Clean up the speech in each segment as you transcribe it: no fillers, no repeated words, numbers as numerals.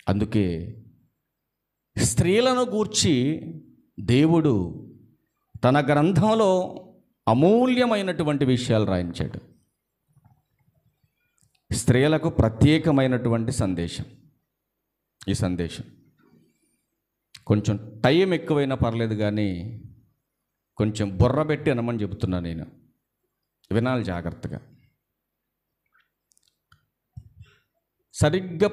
అందుకే స్త్రీలను గూర్చి దేవుడు తన గ్రంథంలో అమూల్యమైనటువంటి విషయాలు రాయించాడు. స్త్రీలకు ప్రత్యేకమైనటువంటి సందేశం. ఈ సందేశం కొంచెం టైం ఎక్కువైనా పర్లేదు, కానీ కొంచెం బుర్ర పెట్టి అనమని చెబుతున్నా. నేను వినాలి జాగ్రత్తగా. సరిగ్గా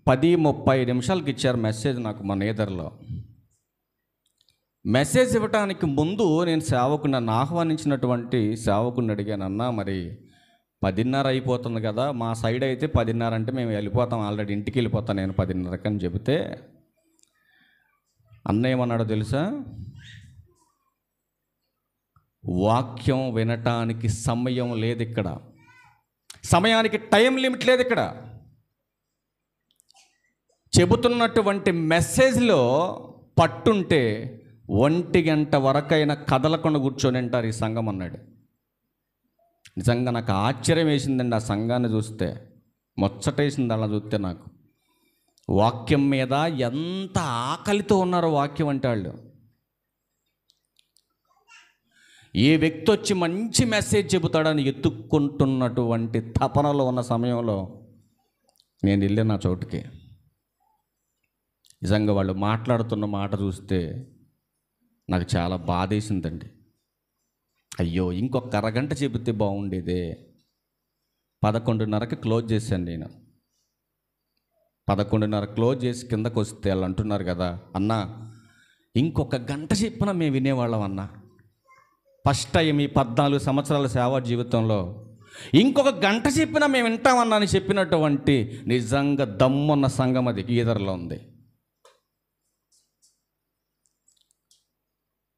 10:30 నిమిషాలకి ఇచ్చారు మెసేజ్ నాకు మన ఎదర్లో. మెసేజ్ ఇవ్వటానికి ముందు నేను నన్ను ఆహ్వానించినటువంటి సేవకుని అడిగాను, అన్నా మరి 10:30 అయిపోతుంది కదా, మా సైడ్ అయితే 10:30 అంటే మేము వెళ్ళిపోతాం, ఆల్రెడీ ఇంటికి వెళ్ళిపోతాను నేను 10:30 అని చెబితే అన్న ఏమన్నాడో తెలుసా? వాక్యం వినటానికి సమయం లేదు ఇక్కడ, సమయానికి టైం లిమిట్ లేదు ఇక్కడ. చెబుతున్నటువంటి మెసేజ్లో పట్టుంటే 1 గంట వరకైనా కదలకుండా కూర్చొని అంటారు ఈ సంఘం అన్నాడు. నిజంగా నాకు ఆశ్చర్యం వేసిందండి ఆ సంఘాన్ని చూస్తే, ముచ్చటేసింది అలా చూస్తే. నాకు వాక్యం మీద ఎంత ఆకలితో ఉన్నారో, వాక్యం అంటే వాళ్ళు. ఏ వ్యక్తి వచ్చి మంచి మెసేజ్ చెబుతాడని ఎత్తుక్కుంటున్నటువంటి తపనలో ఉన్న సమయంలో నేను వెళ్ళి నా చోటుకి నిజంగా వాళ్ళు మాట్లాడుతున్న మాట చూస్తే నాకు చాలా బాధేసిందండి. అయ్యో, ఇంకొక అరగంట చెబితే బాగుండేదే. 11:30కి క్లోజ్ చేశాను నేను. 11:30 క్లోజ్ చేసి కిందకు వస్తే వాళ్ళు అంటున్నారు కదా, అన్నా ఇంకొక గంట చెప్పినా మేము వినేవాళ్ళం అన్నా. ఫస్ట్ టైం ఈ 14 సంవత్సరాల సేవా జీవితంలో ఇంకొక గంట చెప్పినా మేము వింటామన్నా అని చెప్పినటువంటి నిజంగా దమ్మున్న సంఘం అది ఈదర్లో ఉంది.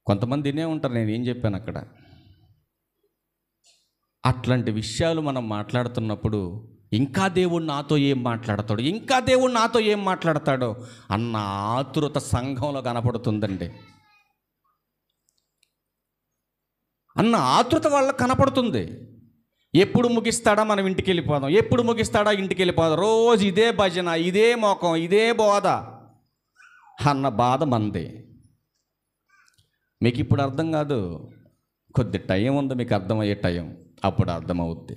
కొంతమంది వినే ఉంటారు నేను ఏం చెప్పాను అక్కడ. అట్లాంటి విషయాలు మనం మాట్లాడుతున్నప్పుడు ఇంకా దేవుడు నాతో ఏం మాట్లాడతాడు, ఇంకా దేవుడు నాతో ఏం మాట్లాడతాడో అన్న ఆతురత సంఘంలో కనపడుతుందండి. అన్న ఆతృత వాళ్ళకి కనపడుతుంది. ఎప్పుడు ముగిస్తాడా మనం ఇంటికి వెళ్ళిపోదాం, ఎప్పుడు ముగిస్తాడా ఇంటికి వెళ్ళిపోదాం, రోజు ఇదే భజన, ఇదే మోకం, ఇదే బోధ అన్న బాధ మంది. మీకు ఇప్పుడు అర్థం కాదు, కొద్ది టైం ఉంది, మీకు అర్థమయ్యే టైం, అప్పుడు అర్థమవుద్ది.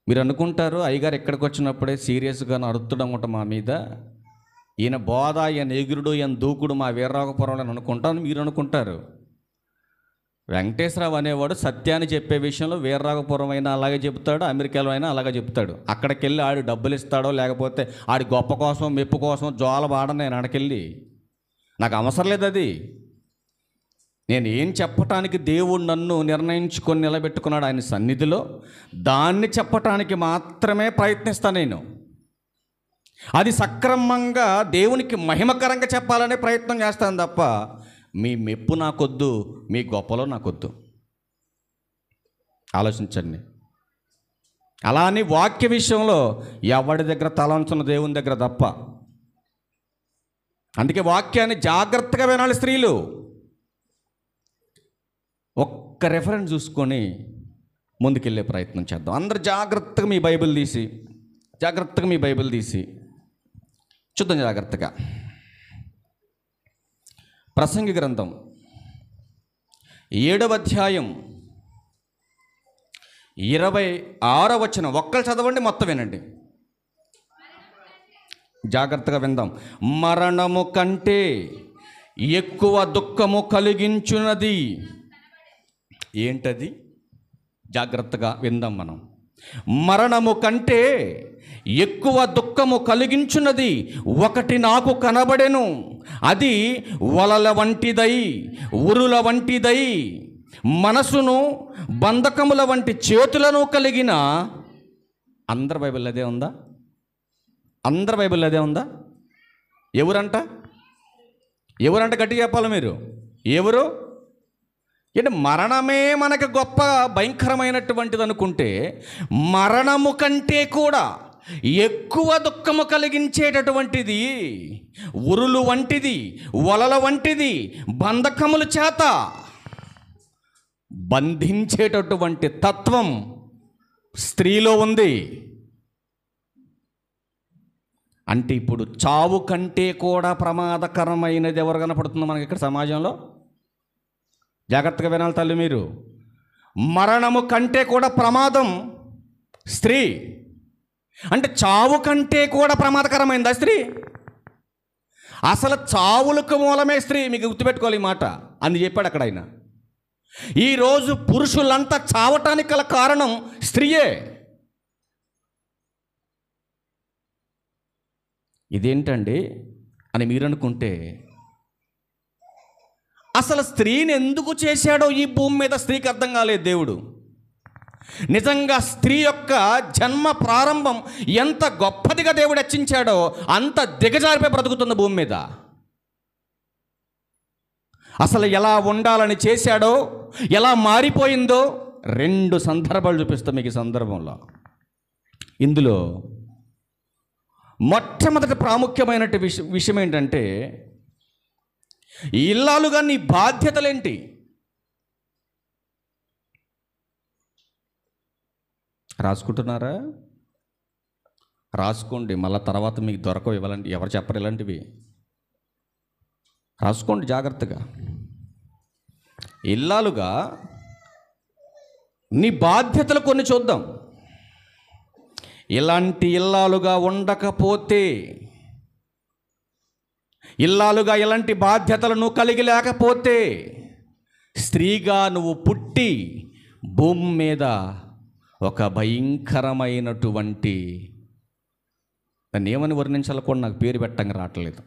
మీరు అనుకుంటారు అయ్యగారు ఎక్కడికి వచ్చినప్పుడే సీరియస్గా అరుతుడమట మా మీద, ఈయన బోధ, ఈయన ఎగురుడు, ఈయన దూకుడు మా వీర్రాఘపురంలో అని అనుకుంటాను మీరు అనుకుంటారు. వెంకటేశ్వరరావు అనేవాడు సత్యాన్ని చెప్పే విషయంలో వీర్రాఘపురం అయినా అలాగే చెప్తాడు, అమెరికాలో అయినా అలాగే చెప్తాడు. అక్కడికి వెళ్ళి ఆడు డబ్బులు ఇస్తాడో లేకపోతే ఆడి గొప్ప కోసం మెప్పు కోసం జోల వాడను నేను అక్కడికెళ్ళి, నాకు అవసరం లేదు అది. నేను ఏం చెప్పటానికి దేవుడు నన్ను నిర్ణయించుకొని నిలబెట్టుకున్నాడు ఆయన సన్నిధిలో, దాన్ని చెప్పటానికి మాత్రమే ప్రయత్నిస్తాను నేను. అది సక్రమంగా దేవునికి మహిమకరంగా చెప్పాలనే ప్రయత్నం చేస్తాను తప్ప మీ మెప్పు నాకొద్దు, మీ గొప్పలో నాకొద్దు. ఆలోచించండి. అలా అని వాక్య విషయంలో ఎవడి దగ్గర తలంచున్న దేవుని దగ్గర తప్ప. అందుకే వాక్యాన్ని జాగ్రత్తగా వినాలి స్త్రీలు. ఒక్క రెఫరెన్స్ చూసుకొని ముందుకెళ్ళే ప్రయత్నం చేద్దాం. అందరు జాగ్రత్తగా మీ బైబిల్ తీసి చూద్దాం జాగ్రత్తగా. ప్రసంగి గ్రంథం 7వ అధ్యాయం 26వ వచనం. ఒక్కరు చదవండి, మొత్తం వినండి, జాగ్రత్తగా విందాం. మరణము కంటే ఎక్కువ దుఃఖము కలిగించున్నది ఏంటది? జాగ్రత్తగా విందాం మనం. మరణము కంటే ఎక్కువ దుఃఖము కలిగించున్నది ఒకటి నాకు కనబడెను, అది వలల వంటిదై, ఉరుల వంటిదై, మనసును బంధకముల వంటి చేతులను కలిగిన. అందరి బైబిల్ అదే ఉందా? అందరి బైబిల్ అదే ఉందా? ఎవరంట గట్టిగా చెప్పాలి మీరు. ఎవరు? అంటే మరణమే మనకు గొప్ప భయంకరమైనటువంటిది అనుకుంటే, మరణము కంటే కూడా ఎక్కువ దుఃఖము కలిగించేటటువంటిది, ఉరులు వంటిది, వలల వంటిది, బంధకముల చేత బంధించేటటువంటి తత్వం స్త్రీలో ఉంది. అంటే ఇప్పుడు చావు కంటే కూడా ప్రమాదకరమైనది ఎవరు కనపడుతుందో మనకి ఇక్కడ సమాజంలో? జాగ్రత్తగా వినాలి తల్లి మీరు. మరణము కంటే కూడా ప్రమాదం స్త్రీ. అంటే చావు కంటే కూడా ప్రమాదకరమైందా స్త్రీ? అసలు చావులకు మూలమే స్త్రీ. మీకు గుర్తుపెట్టుకోవాలి ఈ మాట. అని చెప్పాడు అక్కడ ఆయన. ఈరోజు పురుషులంతా చావటానికి గల కారణం స్త్రీయే. ఇదేంటండి అని మీరు అనుకుంటే, అసలు స్త్రీని ఎందుకు చేశాడో ఈ భూమి మీద స్త్రీకి అర్థం కాలేదు దేవుడు. నిజంగా స్త్రీ యొక్క జన్మ ప్రారంభం ఎంత గొప్పదిగా దేవుడు హెచ్చించాడో అంత దిగజారిపోయి బ్రతుకుతుంది భూమి మీద. అసలు ఎలా ఉండాలని చేశాడో, ఎలా మారిపోయిందో 2 సందర్భాలు చూపిస్తాం మీకు ఈ సందర్భంలో. ఇందులో మొట్టమొదటి ప్రాముఖ్యమైన విషయం ఏంటంటే, ఇల్లాలుగా నీ బాధ్యతలేంటి? రాసుకుంటున్నారా? రాసుకోండి. మళ్ళీ తర్వాత మీకు దొరకవు ఇవ్వాలంటే. ఎవరు చెప్పరు ఇలాంటివి. రాసుకోండి జాగ్రత్తగా. ఇల్లాలుగా నీ బాధ్యతలు కొన్ని చూద్దాం. ఇలాంటి ఇల్లాలుగా ఉండకపోతే, ఇల్లాలుగా ఇలాంటి బాధ్యతలు నువ్వు కలిగి లేకపోతే, స్త్రీగా నువ్వు పుట్టి భూమి మీద ఒక భయంకరమైనటువంటి, దాన్ని ఏమని వర్ణించాలో కూడా నాకు పేరు పెట్టంగా రావట్లేదు.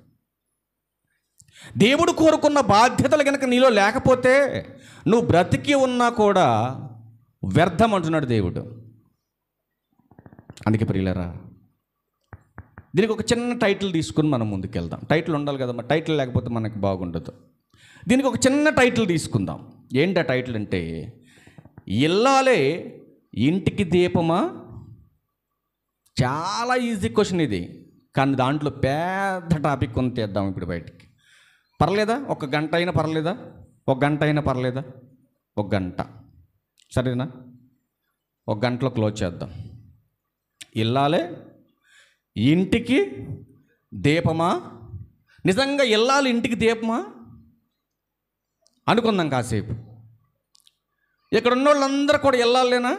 దేవుడు కోరుకున్న బాధ్యతలు కనుక నీలో లేకపోతే నువ్వు బ్రతికి ఉన్నా కూడా వ్యర్థం అంటున్నాడు దేవుడు. అందుకే ప్రియులరా, దీనికి ఒక చిన్న టైటిల్ తీసుకుని మనం ముందుకెళ్దాం. టైటిల్ ఉండాలి కదా, మరి టైటిల్ లేకపోతే మనకు బాగుండదు. దీనికి ఒక చిన్న టైటిల్ తీసుకుందాం. ఏంటి ఆ టైటిల్ అంటే, ఇల్లాలే ఇంటికి దీపమా? చాలా ఈజీ క్వశ్చన్ ఇది, కానీ దాంట్లో పెద్ద టాపిక్ కొని తీద్దాం ఇప్పుడు బయటికి. పర్లేదా? 1 గంట అయినా పర్లేదా? 1 గంట అయినా పర్లేదా? 1 గంట సరేనా? 1 గంటలో క్లోజ్ చేద్దాం. ఇల్లాలే ఇంటికి దీపమా? నిజంగా ఇల్లాలు ఇంటికి దీపమా అనుకుందాం కాసేపు. ఇక్కడ ఉన్న వాళ్ళందరూ కూడా ఇల్లాలేనా?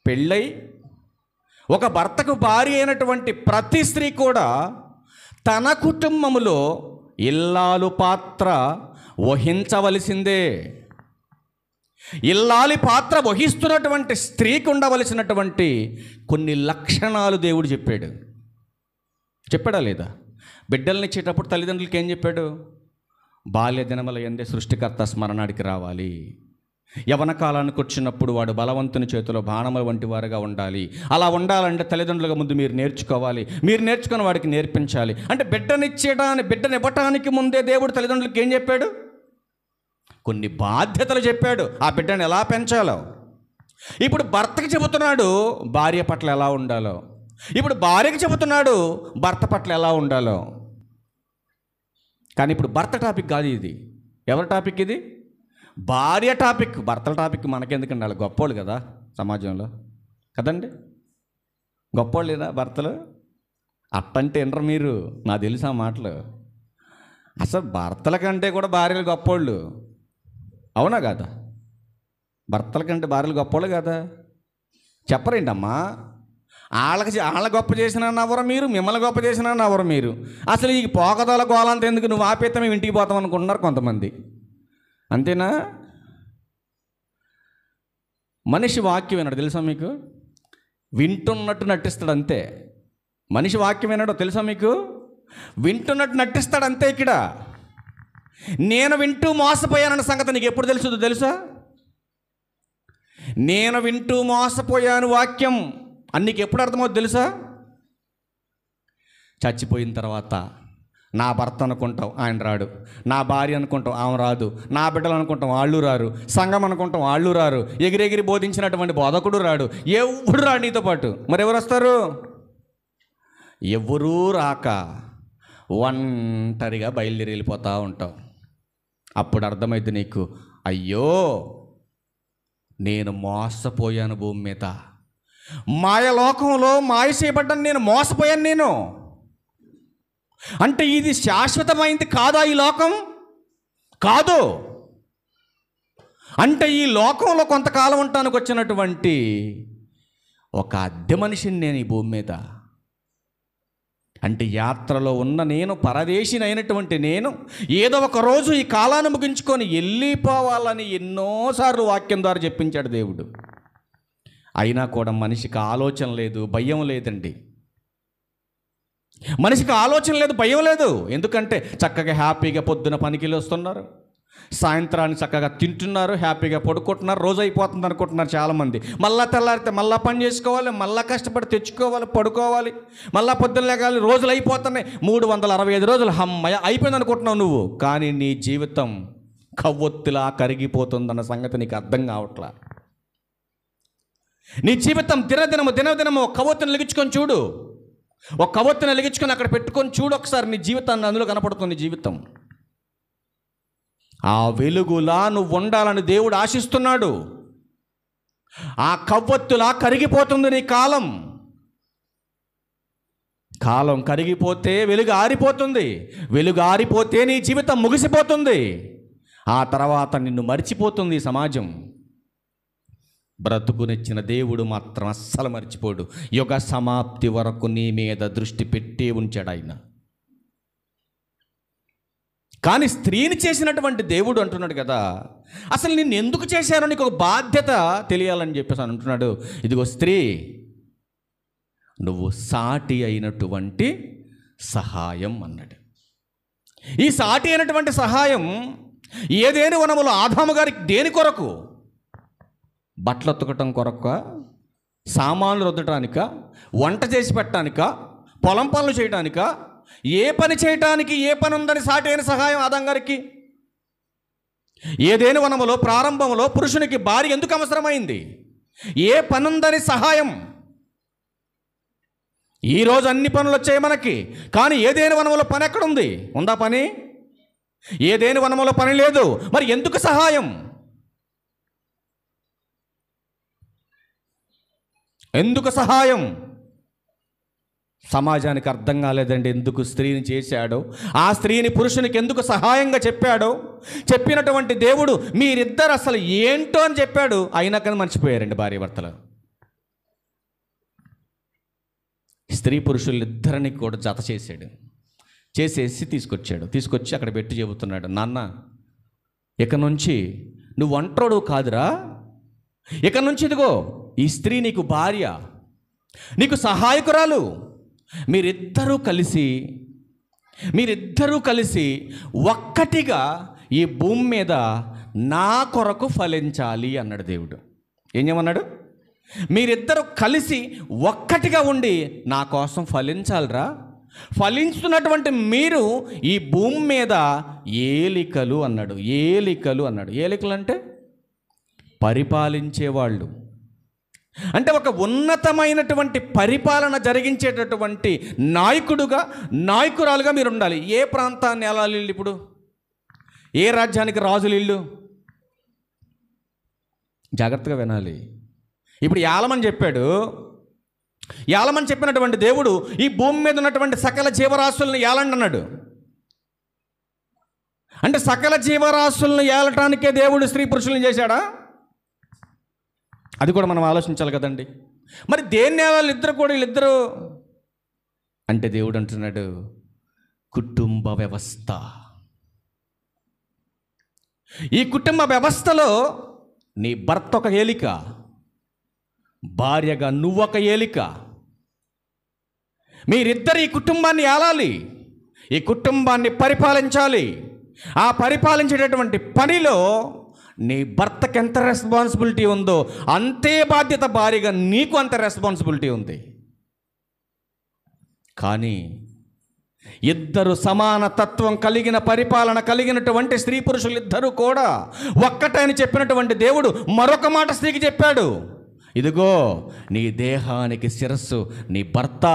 పెళ్ళై ఒక భర్తకు భార్య అయినటువంటి ప్రతి స్త్రీ కూడా తన కుటుంబములో ఇల్లాలు పాత్ర వహించవలసిందే. ఇల్లాలి పాత్ర వహిస్తున్నటువంటి స్త్రీకి ఉండవలసినటువంటి కొన్ని లక్షణాలు దేవుడు చెప్పాడా లేదా? బిడ్డల్ని ఇచ్చేటప్పుడు తల్లిదండ్రులకి ఏం చెప్పాడు? బాల్య దినముల యందే సృష్టికర్త స్మరణానికి రావాలి. యవన కాలానికి వచ్చినప్పుడు వాడు బలవంతుని చేతిలో బాణముల వంటి వారుగా ఉండాలి. అలా ఉండాలంటే తల్లిదండ్రులుగా ముందు మీరు నేర్చుకోవాలి. మీరు నేర్చుకుని వాడికి నేర్పించాలి. అంటే బిడ్డనివ్వటానికి ముందే దేవుడు తల్లిదండ్రులకి ఏం చెప్పాడు? కొన్ని బాధ్యతలు చెప్పాడు, ఆ బిడ్డను ఎలా పెంచాలో. ఇప్పుడు భర్తకి చెబుతున్నాడు భార్య పట్ల ఎలా ఉండాలో. ఇప్పుడు భార్యకి చెబుతున్నాడు భర్త పట్ల ఎలా ఉండాలో. కానీ ఇప్పుడు భర్త టాపిక్ కాదు ఇది. ఎవరి టాపిక్ ఇది? భార్య టాపిక్. భర్తల టాపిక్ మనకెందుకండి? వాళ్ళు గొప్పోళ్ళు కదా సమాజంలో, కదండి? గొప్పోళ్ళు లేదా భర్తలు? అట్టంటే వినరు మీరు, నాకు తెలుసు ఆ మాటలు. అసలు భర్తల కంటే కూడా భార్యలు గొప్పోళ్ళు, అవునా కాదా? భర్తల కంటే భార్యలు గొప్పోళ్ళు కదా? చెప్పరేంటమ్మా? వాళ్ళ గొప్ప చేసినా నవ్వరు మీరు, మిమ్మల్ని గొప్ప చేసినా నవ్వరు మీరు. అసలు ఈ పోకదల గోలంత ఎందుకు, నువ్వు ఆపేస్తే మేము ఇంటికి పోతాం అనుకుంటున్నారు కొంతమంది. అంతేనా? మనిషి వాక్యం వినడు తెలుసా మీకు? వింటున్నట్టు నటిస్తాడు అంతే. మనిషి వాక్యం వినడో తెలుసా మీకు? వింటున్నట్టు నటిస్తాడు అంతే. ఇక్కడ నేను వింటూ మోసపోయానన్న సంగతి నీకు ఎప్పుడు తెలుసా? నేను వింటూ మోసపోయాను వాక్యం అని నీకు ఎప్పుడు అర్థమవుతుంది తెలుసా? చచ్చిపోయిన తర్వాత నా భర్త అనుకుంటాం, ఆయన రాడు. నా భార్య అనుకుంటాం, ఆమె రాదు. నా బిడ్డలు అనుకుంటాం, వాళ్ళు రారు. సంఘం అనుకుంటాం, వాళ్ళు రారు. ఎగిరెగిరి బోధించినటువంటి బోధకుడు రాడు. ఎవడు రాడు నీతో పాటు. మరి ఎవరు వస్తారు? ఎవరూ రాక ఒంటరిగా బయలుదేరి వెళ్ళిపోతూ ఉంటావు. అప్పుడు అర్థమైంది నీకు, అయ్యో నేను మోసపోయాను భూమి మీద. మాయలోకంలో మాయ చేయబడ్డాను, నేను మోసపోయాను నేను. అంటే ఇది శాశ్వతమైంది కాదా ఈ లోకం? కాదు. అంటే ఈ లోకంలో కొంతకాలం ఉండటానికి వచ్చినటువంటి ఒక అద్దె మనిషిని నేను ఈ భూమి మీద. అంటే యాత్రలో ఉన్న నేను, పరదేశిని అయినటువంటి నేను, ఏదో ఒక రోజు ఈ కాలాన్ని ముగించుకొని వెళ్ళిపోవాలని ఎన్నోసార్లు వాక్యం ద్వారా చెప్పించాడు దేవుడు. అయినా కూడా మనిషికి ఆలోచన లేదు, భయం లేదండి. మనిషికి ఆలోచన లేదు, భయం లేదు. ఎందుకంటే చక్కగా హ్యాపీగా పొద్దున పనికి వస్తున్నారు, సాయంత్రానికి చక్కగా తింటున్నారు, హ్యాపీగా పడుకుంటున్నారు, రోజు అయిపోతుంది అనుకుంటున్నారు చాలామంది. మళ్ళా తెల్లారితే మళ్ళీ పని చేసుకోవాలి, మళ్ళీ కష్టపడి తెచ్చుకోవాలి, పడుకోవాలి, మళ్ళీ పొద్దున్న లేగాలి, రోజులు అయిపోతున్నాయి. 365 రోజులు హమ్మయ్య అయిపోయింది అనుకుంటున్నావు నువ్వు. కానీ నీ జీవితం కవ్వొత్తిలా కరిగిపోతుందన్న సంగతి నీకు అర్థం కావట్లా. నీ జీవితం దినదినము కవ్వొత్తిని వెలిగించుకొని చూడు. ఒక కవ్వొత్తిని వెలిగించుకొని అక్కడ పెట్టుకొని చూడు ఒకసారి, నీ జీవితాన్ని అందులో కనపడుతుంది. జీవితం ఆ వెలుగులా నువ్వు ఉండాలని దేవుడు ఆశిస్తున్నాడు. ఆ కవ్వొత్తులా కరిగిపోతుంది నీ కాలం. కాలం కరిగిపోతే వెలుగు ఆరిపోతుంది, వెలుగు ఆరిపోతే నీ జీవితం ముగిసిపోతుంది. ఆ తర్వాత నిన్ను మర్చిపోతుంది ఈ సమాజం. బ్రతుకునిచ్చిన దేవుడు మాత్రం అస్సలు మర్చిపోడు. యుగ సమాప్తి వరకు నీ మీద దృష్టి పెట్టే ఉంచాడు ఆయన. కానీ స్త్రీని చేసినటువంటి దేవుడు అంటున్నాడు కదా, అసలు నిన్ను ఎందుకు చేశారో నీకు ఒక బాధ్యత తెలియాలని చెప్పేసి అంటున్నాడు. ఇదిగో స్త్రీ, నువ్వు సాటి అయినటువంటి సహాయం అన్నాడు. ఈ సాటి అయినటువంటి సహాయం ఏదేని వనములో ఆదాము గారికి దేని కొరకు? బట్టలు ఉతకటం కొరక, సామాన్లు రుద్దటానిక, వంట చేసి పెట్టడానిక, పొలం పనులు చేయడానిక, ఏ పని చేయటానికి ఏ పని ఉందని సాటి అయిన సహాయం ఆదాం గారికి? ఏదేని వనములో ప్రారంభంలో పురుషునికి భార్య ఎందుకు అవసరమైంది? ఏ పని ఉందని సహాయం. ఈరోజు అన్ని పనులు వచ్చాయి మనకి, కానీ ఏదేని వనములో పని ఎక్కడుంది? ఉందా పని? ఏదేని వనములో పని లేదు. మరి ఎందుకు సహాయం? ఎందుకు సహాయం? సమాజానికి అర్థం కాలేదండి ఎందుకు స్త్రీని చేశాడో, ఆ స్త్రీని పురుషునికి ఎందుకు సహాయంగా చెప్పాడో. చెప్పినటువంటి దేవుడు మీరిద్దరు అసలు ఏంటో అని చెప్పాడు, అయినా కానీ మర్చిపోయారండి భార్యాభర్తలు. స్త్రీ పురుషులిద్దరిని కూడా జత చేశాడు, చేసేసి తీసుకొచ్చి అక్కడ పెట్టి చెబుతున్నాడు, నాన్న ఇక నుంచి నువ్వు ఒంటరోడు కాదురా, ఇక నుంచి ఇదిగో ఈ స్త్రీ నీకు భార్య, నీకు సహాయకురాలు. మీరిద్దరూ కలిసి ఒక్కటిగా ఈ భూమి మీద నా కొరకు ఫలించాలి అన్నాడు దేవుడు. ఏం చేయమన్నాడు? మీరిద్దరూ కలిసి ఒక్కటిగా ఉండి నా కోసం ఫలించాలిరా. ఫలించుతున్నటువంటి మీరు ఈ భూమి మీద ఏలికలు అన్నాడు. ఏలికలు అంటే పరిపాలించేవాళ్ళు. అంటే ఒక ఉన్నతమైనటువంటి పరిపాలన జరిగించేటటువంటి నాయకురాలుగా మీరు ఉండాలి. ఏ ప్రాంతాన్ని ఎలా ఇల్లు? ఇప్పుడు ఏ రాజ్యానికి రాజులు ఇల్లు? జాగ్రత్తగా వినాలి. ఇప్పుడు యాలమని చెప్పాడు. యాలమని చెప్పినటువంటి దేవుడు ఈ భూమి మీద ఉన్నటువంటి సకల జీవరాశులను ఏలండి అన్నాడు. అంటే సకల జీవరాశులను ఏలటానికే దేవుడు స్త్రీ పురుషులను చేశాడా? అది కూడా మనం ఆలోచించాలి కదండి. మరి దేన్ని వీళ్ళిద్దరు అంటే దేవుడు అంటున్నాడు కుటుంబ వ్యవస్థ. ఈ కుటుంబ వ్యవస్థలో నీ భర్త ఒక ఏలిక, భార్యగా నువ్వొక ఏలిక. మీరిద్దరు ఈ కుటుంబాన్ని ఏలాలి, ఈ కుటుంబాన్ని పరిపాలించాలి. ఆ పరిపాలించేటటువంటి పనిలో నీ భర్తకి ఎంత రెస్పాన్సిబిలిటీ ఉందో అంతే బాధ్యత భార్యగా నీకు అంత రెస్పాన్సిబిలిటీ ఉంది. కానీ ఇద్దరు సమాన తత్వం కలిగిన పరిపాలన కలిగినటువంటి స్త్రీ పురుషులు ఇద్దరూ కూడా ఒక్కటని చెప్పినటువంటి దేవుడు మరొక మాట స్త్రీకి చెప్పాడు. ఇదిగో నీ దేహానికి శిరస్సు నీ భర్త.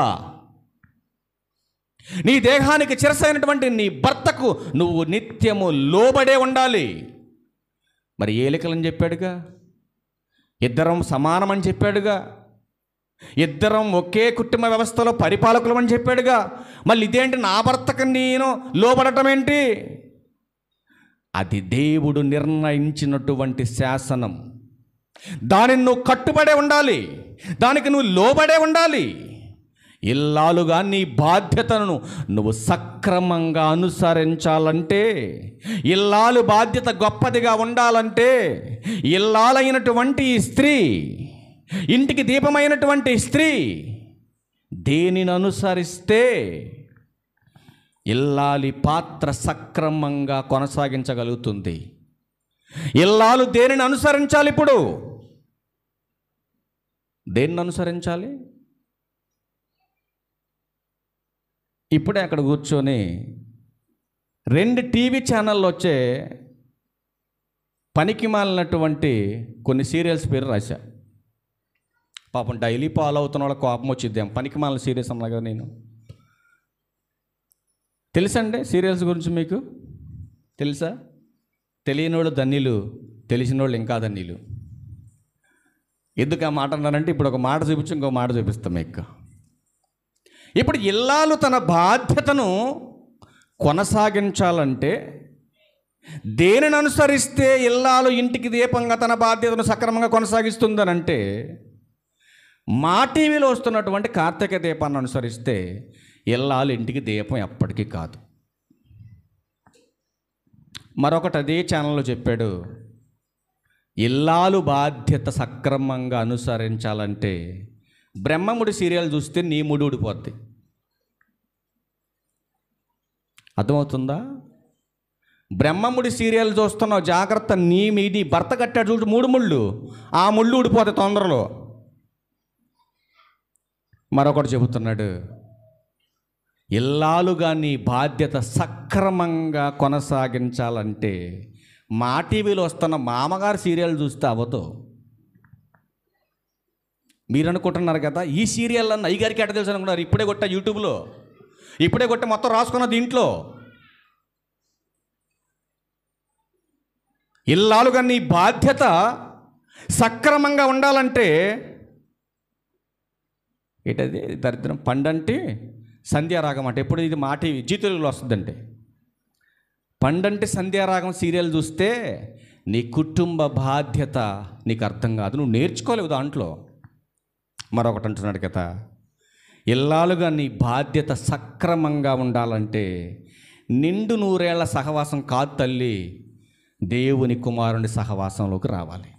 నీ దేహానికి శిరస్సు అయినటువంటి నీ భర్తకు నువ్వు నిత్యము లోబడే ఉండాలి. మరి ఏలికలని చెప్పాడుగా, ఇద్దరం సమానమని చెప్పాడుగా. ఇద్దరం ఒకే కుటుంబ వ్యవస్థలో పరిపాలకులు అని చెప్పాడుగా. మళ్ళీ ఇదేంటి, నా భర్తకు నేను లోబడటం ఏంటి? అది దేవుడు నిర్ణయించినటువంటి శాసనం. దానికి నువ్వు కట్టుబడే ఉండాలి, దానికి నువ్వు లోబడే ఉండాలి. ఇల్లాలుగా నీ బాధ్యతను నువ్వు సక్రమంగా అనుసరించాలంటే, ఇల్లాలు బాధ్యత గొప్పదిగా ఉండాలంటే, ఇల్లాలైనటువంటి ఈ స్త్రీ, ఇంటికి దీపమైనటువంటి స్త్రీ దేనిని అనుసరిస్తే ఇల్లాలి పాత్ర సక్రమంగా కొనసాగించగలుగుతుంది? ఇల్లాలు దేనిని అనుసరించాలి? ఇప్పుడు దేనిని అనుసరించాలి? ఇప్పుడే అక్కడ కూర్చొని 2 టీవీ ఛానళ్ళు వచ్చే పనికి మాలినటువంటి కొన్ని సీరియల్స్ పేరు రాశా. పాపం డైలీ ఫాలో అవుతున్న వాళ్ళకి కోపం వచ్చిద్దాం. పనికి మాలిన సీరియల్స్ అన్నా కదా నేను. తెలుసండి సీరియల్స్ గురించి మీకు? తెలుసా? తెలియనోళ్ళు ధన్యులు, తెలిసిన వాళ్ళు ఇంకా ధన్యులు. ఎందుకు ఆ మాట అన్నానంటే, ఇప్పుడు ఒక మాట చూపించి ఇంకో మాట చూపిస్తాం మీకు. ఇప్పుడు ఇల్లాలు తన బాధ్యతను కొనసాగించాలంటే దేనిని అనుసరిస్తే ఇల్లాలు ఇంటికి దీపంగా తన బాధ్యతను సక్రమంగా కొనసాగిస్తుందనంటే, మా టీవీలో వస్తున్నటువంటి కార్తీక దీపాన్ని అనుసరిస్తే ఇల్లాలు ఇంటికి దీపం ఎప్పటికీ కాదు. మరొకటి అదే ఛానల్లో చెప్పాడు, ఇల్లాలు బాధ్యత సక్రమంగా అనుసరించాలంటే బ్రహ్మముడి సీరియల్ చూస్తే నీ ముడి ఊడిపోద్ది. అర్థమవుతుందా? బ్రహ్మముడి సీరియల్ చూస్తున్నావు, జాగ్రత్త. నీ భర్త కట్టాడు చూడు 3 ముళ్ళు, ఆ ముళ్ళు ఊడిపోతాయి తొందరలో. మరొకటి చెబుతున్నాడు, ఇల్లాలుగా నీ బాధ్యత సక్రమంగా కొనసాగించాలంటే మా టీవీలో వస్తున్న మామగారు సీరియల్ చూస్తే అవ్వదు. మీరు అనుకుంటున్నారు కదా, ఈ సీరియల్ అన్న అయ్యగారికి ఎట్ట తెలుసు అనుకున్నారు. ఇప్పుడే కొట్ట యూట్యూబ్లో, ఇప్పుడే కొట్ట మొత్తం రాసుకున్న దీంట్లో. ఇల్లాలుగా నీ బాధ్యత సక్రమంగా ఉండాలంటే ఏంటది దరిద్రం, పండంటే సంధ్యారాగం అంటే. ఎప్పుడు ఇది మాట జీ తెలుగులో వస్తుందంటే, పండంటే సంధ్యారాగం సీరియల్ చూస్తే నీ కుటుంబ బాధ్యత నీకు అర్థం కాదు, నువ్వు నేర్చుకోలేవు దాంట్లో. మరొకటి అంటున్నాడు కదా, ఇల్లాలుగా నీ బాధ్యత సక్రమంగా ఉండాలంటే నిండు 100 ఏళ్ల సహవాసం కాదు తల్లి, దేవుని కుమారుని సహవాసంలోకి రావాలి.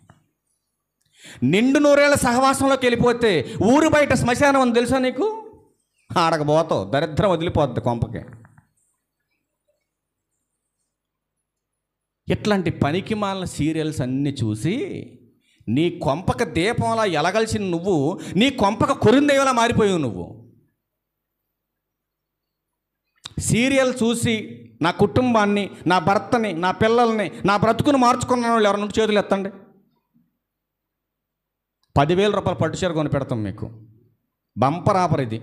నిండు 100 ఏళ్ల సహవాసంలోకి వెళ్ళిపోతే ఊరు బయట శ్మశానం అని తెలుసా నీకు? ఆడకపోతావు, దరిద్రం వదిలిపోద్ది కొంపకి. ఇట్లాంటి పనికి మాలిన సీరియల్స్ అన్నీ చూసి నీ కొంపక దీపంలా ఎలగలిసిన నువ్వు నీ కొంపక కొరిందేవలా మారిపోయావు నువ్వు. సీరియల్ చూసి నా కుటుంబాన్ని, నా భర్తని, నా పిల్లల్ని, నా బ్రతుకును మార్చుకున్న వాళ్ళు ఎవరి నుండి చేతులు ఎత్తండి. 10,000 రూపాయలు పట్టుచీర కొని పెడతాం మీకు. బంపర్ ఆఫర్ ఇది.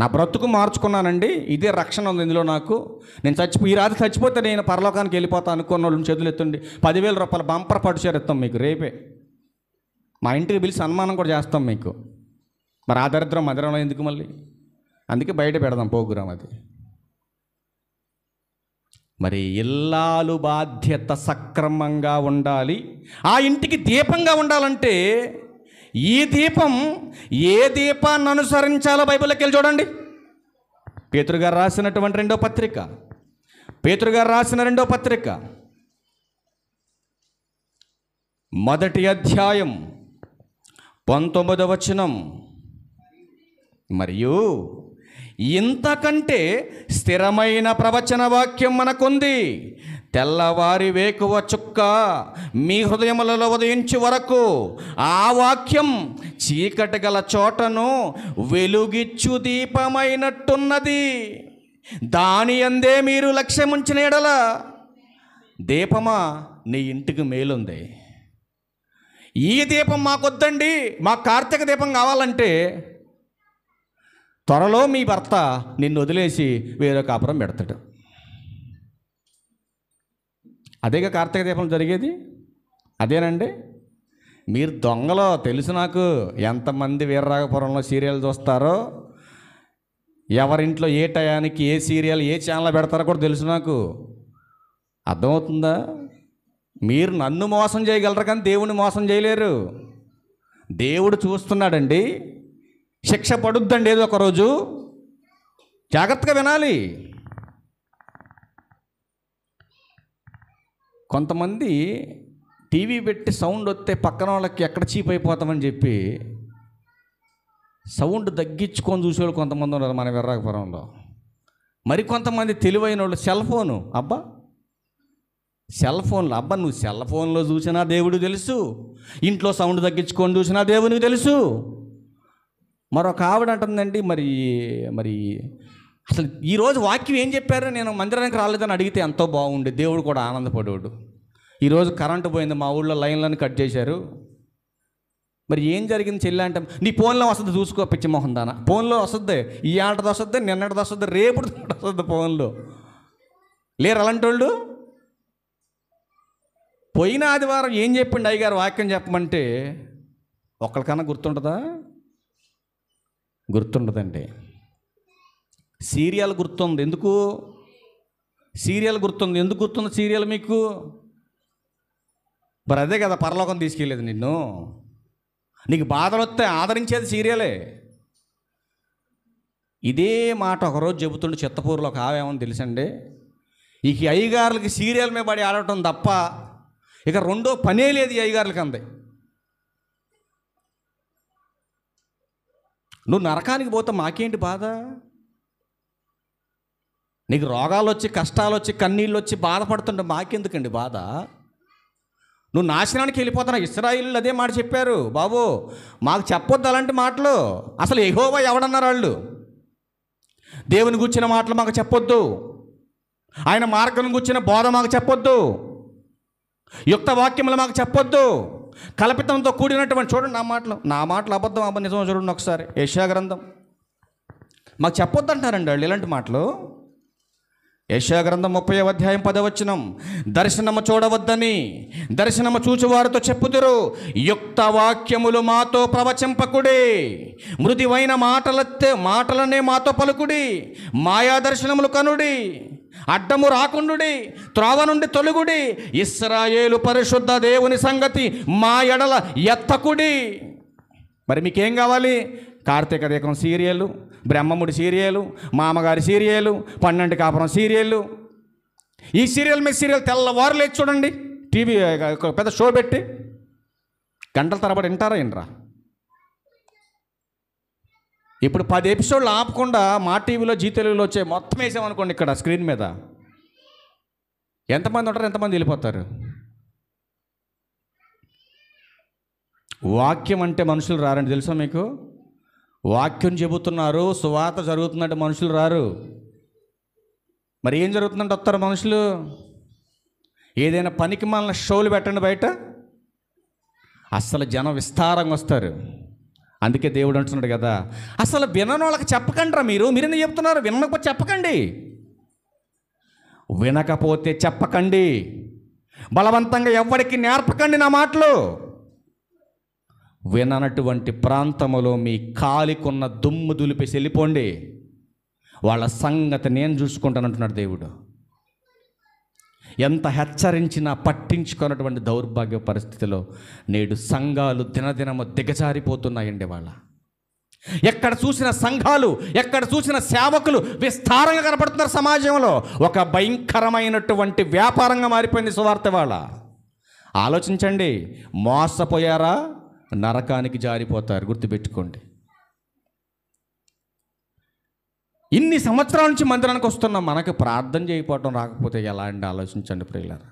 నా బ్రతుకు మార్చుకున్నానండి, ఇదే రక్షణ ఉంది ఇందులో నాకు, నేను ఈ రాత్రి చచ్చిపోతే నేను పరలోకానికి వెళ్ళిపోతా అనుకున్న వాళ్ళని చేతులు ఎత్తండి. 10,000 రూపాయలు బంపర్ పట్టుచీర ఇస్తాం మీకు రేపే. మా ఇంటికి పిలిచి సన్మానం కూడా చేస్తాం మీకు. మరి ఆ దరిద్రం మదిరంలో ఎందుకు మళ్ళీ? అందుకే బయట పెడదాం ప్రోగ్రాం అది. మరి ఇల్లాలు బాధ్యత సక్రమంగా ఉండాలి, ఆ ఇంటికి దీపంగా ఉండాలంటే ఈ దీపం ఏ దీపాన్ని అనుసరించాలో బైబిల్లోకి వెళ్ళి చూడండి. పేతురు గారు రాసినటువంటి 2వ పత్రిక, పేతురు గారు రాసిన 2వ పత్రిక 1వ అధ్యాయం 19వ వచనం, మరియు ఇంతకంటే స్థిరమైన ప్రవచన వాక్యం మనకుంది, తెల్లవారి వేకువ చుక్క మీ హృదయములలో ఉదయించే వరకు ఆ వాక్యం చీకటి గల చోటను వెలుగిచ్చు దీపమైనట్టున్నది, దాని అందే మీరు లక్ష్యముంచిన ఎడల దీపమా నీ ఇంటికి మేలుంది. ఈ దీపం మాకొద్దండి, మాకు కార్తీక దీపం కావాలంటే త్వరలో మీ భర్త నిన్ను వదిలేసి వేరే కాపురం పెడతాడు. అదేగా కార్తీక దీపం జరిగేది, అదేనండి. మీరు దొంగలో తెలుసు నాకు. ఎంతమంది వీరరాఘపురంలో సీరియల్ చూస్తారో, ఎవరింట్లో ఏ టయానికి ఏ సీరియల్ ఏ ఛానల్ పెడతారో కూడా తెలుసు నాకు. అర్థమవుతుందా? మీరు నన్ను మోసం చేయగలరు కానీ దేవుని మోసం చేయలేరు. దేవుడు చూస్తున్నాడండి. శిక్ష పడుద్దండి ఏదో ఒకరోజు. జాగ్రత్తగా వినాలి. కొంతమంది టీవీ పెట్టి సౌండ్ వస్తే పక్కన వాళ్ళకి ఎక్కడ చీప్ అయిపోతామని చెప్పి సౌండ్ తగ్గించుకొని చూసేవాళ్ళు కొంతమంది ఉన్నారు మన వీరరాఘపురంలో. మరి కొంతమంది తెలివైన వాళ్ళు సెల్ ఫోను, అబ్బా సెల్ ఫోన్లో, అబ్బా నువ్వు సెల్ ఫోన్లో చూసినా దేవుడు తెలుసు, ఇంట్లో సౌండ్ తగ్గించుకొని చూసినా దేవునికి తెలుసు. మరొక ఆవిడ అంటుందండి, మరి అసలు ఈరోజు వాక్యం ఏం చెప్పారు, నేను మందిరానికి రాలేదని అడిగితే ఎంతో బాగుండే, దేవుడు కూడా ఆనందపడేవాడు. ఈరోజు కరెంటు పోయింది, మా ఊళ్ళో లైన్లను కట్ చేశారు. మరి ఏం జరిగింది చెల్లి అంటే, నీ ఫోన్లో వస్తుంది చూసుకో పిచ్చి మొహం దానా, ఫోన్లో వస్తుంది, ఈ ఆటది వస్తుంది, నిన్నటిది వస్తుంది, రేపు వస్తుంది ఫోన్లో. లేరు అలాంటి వాళ్ళు? పోయిన ఆదివారం ఏం చెప్పిండు అయ్యగారు వాక్యం చెప్పమంటే ఒక్కరికన్నా గుర్తుంటుందా? గుర్తుండదండి. సీరియల్ గుర్తుంది. ఎందుకు సీరియల్ గుర్తుంది? ఎందుకు గుర్తుంది సీరియల్ మీకు? మరి అదే కదా పరలోకం తీసుకెళ్ళేది నిన్ను. నీకు బాధలు వస్తే ఆదరించేది సీరియలే. ఇదే మాట ఒకరోజు చెబుతుండే చిత్తపూరులో ఒక ఆవేమని తెలుసండి, ఈ అయ్యగారులకి సీరియల్ మీద పడి ఆడటం తప్ప ఇక రెండో పనే లేదు ఈ అయ్యగారులకి అంది. నువ్వు నరకానికి పోతే మాకేంటి బాధ? నీకు రోగాలు వచ్చి కష్టాలు వచ్చి కన్నీళ్ళు వచ్చి బాధపడుతుంటే మాకెందుకండి బాధ? నువ్వు నాశనానికి వెళ్ళిపోతున్నా. ఇశ్రాయేలీయులు అదే మాట చెప్పారు, బాబు మాకు చెప్పొద్దు అలాంటి మాటలు. అసలు యెహోవా ఎవడన్నారు వాళ్ళు? దేవుని గుర్చిన మాటలు మాకు చెప్పొద్దు, ఆయన మార్గం గుర్చిన బోధ మాకు చెప్పొద్దు, యుక్త వాక్యములు మాకు చెప్పొద్దు, కల్పితంతో కూడినటువంటి. చూడండి నా మాటలు అబద్ధం నిజం చూడండి ఒకసారి. యెషయా గ్రంథం మాకు చెప్పొద్దు అంటారండి వాళ్ళు ఇలాంటి మాటలు. యెషయా గ్రంథం 30వ అధ్యాయం 10వ వచనం, దర్శనము చూడవద్దని దర్శనము చూచువారితో చెప్పుదురు, యుక్త వాక్యములు మాతో ప్రవచింపకుడి, మృదువైన మాటలనే మాతో పలుకుడి, మాయా దర్శనములు కనుడి, అడ్డము రాకుండుడి, త్రోవ నుండి తొలుగుడి, ఇశ్రాయేలు పరిశుద్ధ దేవుని సంగతి మా ఎడల ఎత్తకుడి. మరి మీకేం కావాలి? కార్తీక దీపం సీరియలు, బ్రహ్మముడి సీరియలు, మామగారి సీరియలు, 12 కాపురం సీరియళ్ళు. ఈ సీరియల్ మీద సీరియల్ తెల్లవారు లేచి చూడండి, టీవీ పెద్ద షో పెట్టి గంటల తరబడి వింటారా వినరా? ఇప్పుడు 10 ఎపిసోడ్లు ఆపకుండా మా టీవీలో జీ తెలుగులో వచ్చే మొత్తం వేసామనుకోండి, ఇక్కడ స్క్రీన్ మీద ఎంతమంది ఉంటారు, ఎంతమంది వెళ్ళిపోతారు? వాక్యం అంటే మనుషులు రారండి, తెలుసా మీకు? వాక్యం చెబుతున్నారు, సువార్త జరుగుతుందంటే మనుషులు రారు. మరి ఏం జరుగుతుందంటే వస్తారు మనుషులు. ఏదైనా పనికి మాలిన షోలు పెట్టండి బయట, అస్సలు జనం విస్తారంగా వస్తారు. అందుకే దేవుడు అంటున్నాడు కదా, అసలు వినని వాళ్ళకి చెప్పకండి. మీరెందుకు చెప్తున్నారు? వినకపోతే చెప్పకండి, వినకపోతే చెప్పకండి, బలవంతంగా ఎవ్వడికి నేర్పకండి నా మాటలు. విననటువంటి ప్రాంతములో మీ కాలికున్న దుమ్ము దులిపేసి వెళ్ళిపోండి, వాళ్ళ సంగతి నేను చూసుకుంటానంటున్నాడు దేవుడు. ఎంత హెచ్చరించినా పట్టించుకున్నటువంటి దౌర్భాగ్య పరిస్థితిలో నేడు సంఘాలు దినదినము దిగజారిపోతున్నాయండి. వాళ్ళ ఎక్కడ చూసిన సంఘాలు, ఎక్కడ చూసిన సేవకులు విస్తారంగా కనపడుతున్నారు సమాజంలో. ఒక భయంకరమైనటువంటి వ్యాపారంగా మారిపోయింది సువార్త. వాళ్ళ ఆలోచించండి, మోసపోయారా నరకానికి జారిపోతారు, గుర్తుపెట్టుకోండి. ఇన్ని సంవత్సరాల నుంచి మందిరానికి వస్తున్నాం, మనకు ప్రార్థన చేయకపోవటం రాకపోతే ఎలా అండి? ఆలోచించండి ప్రియులారా.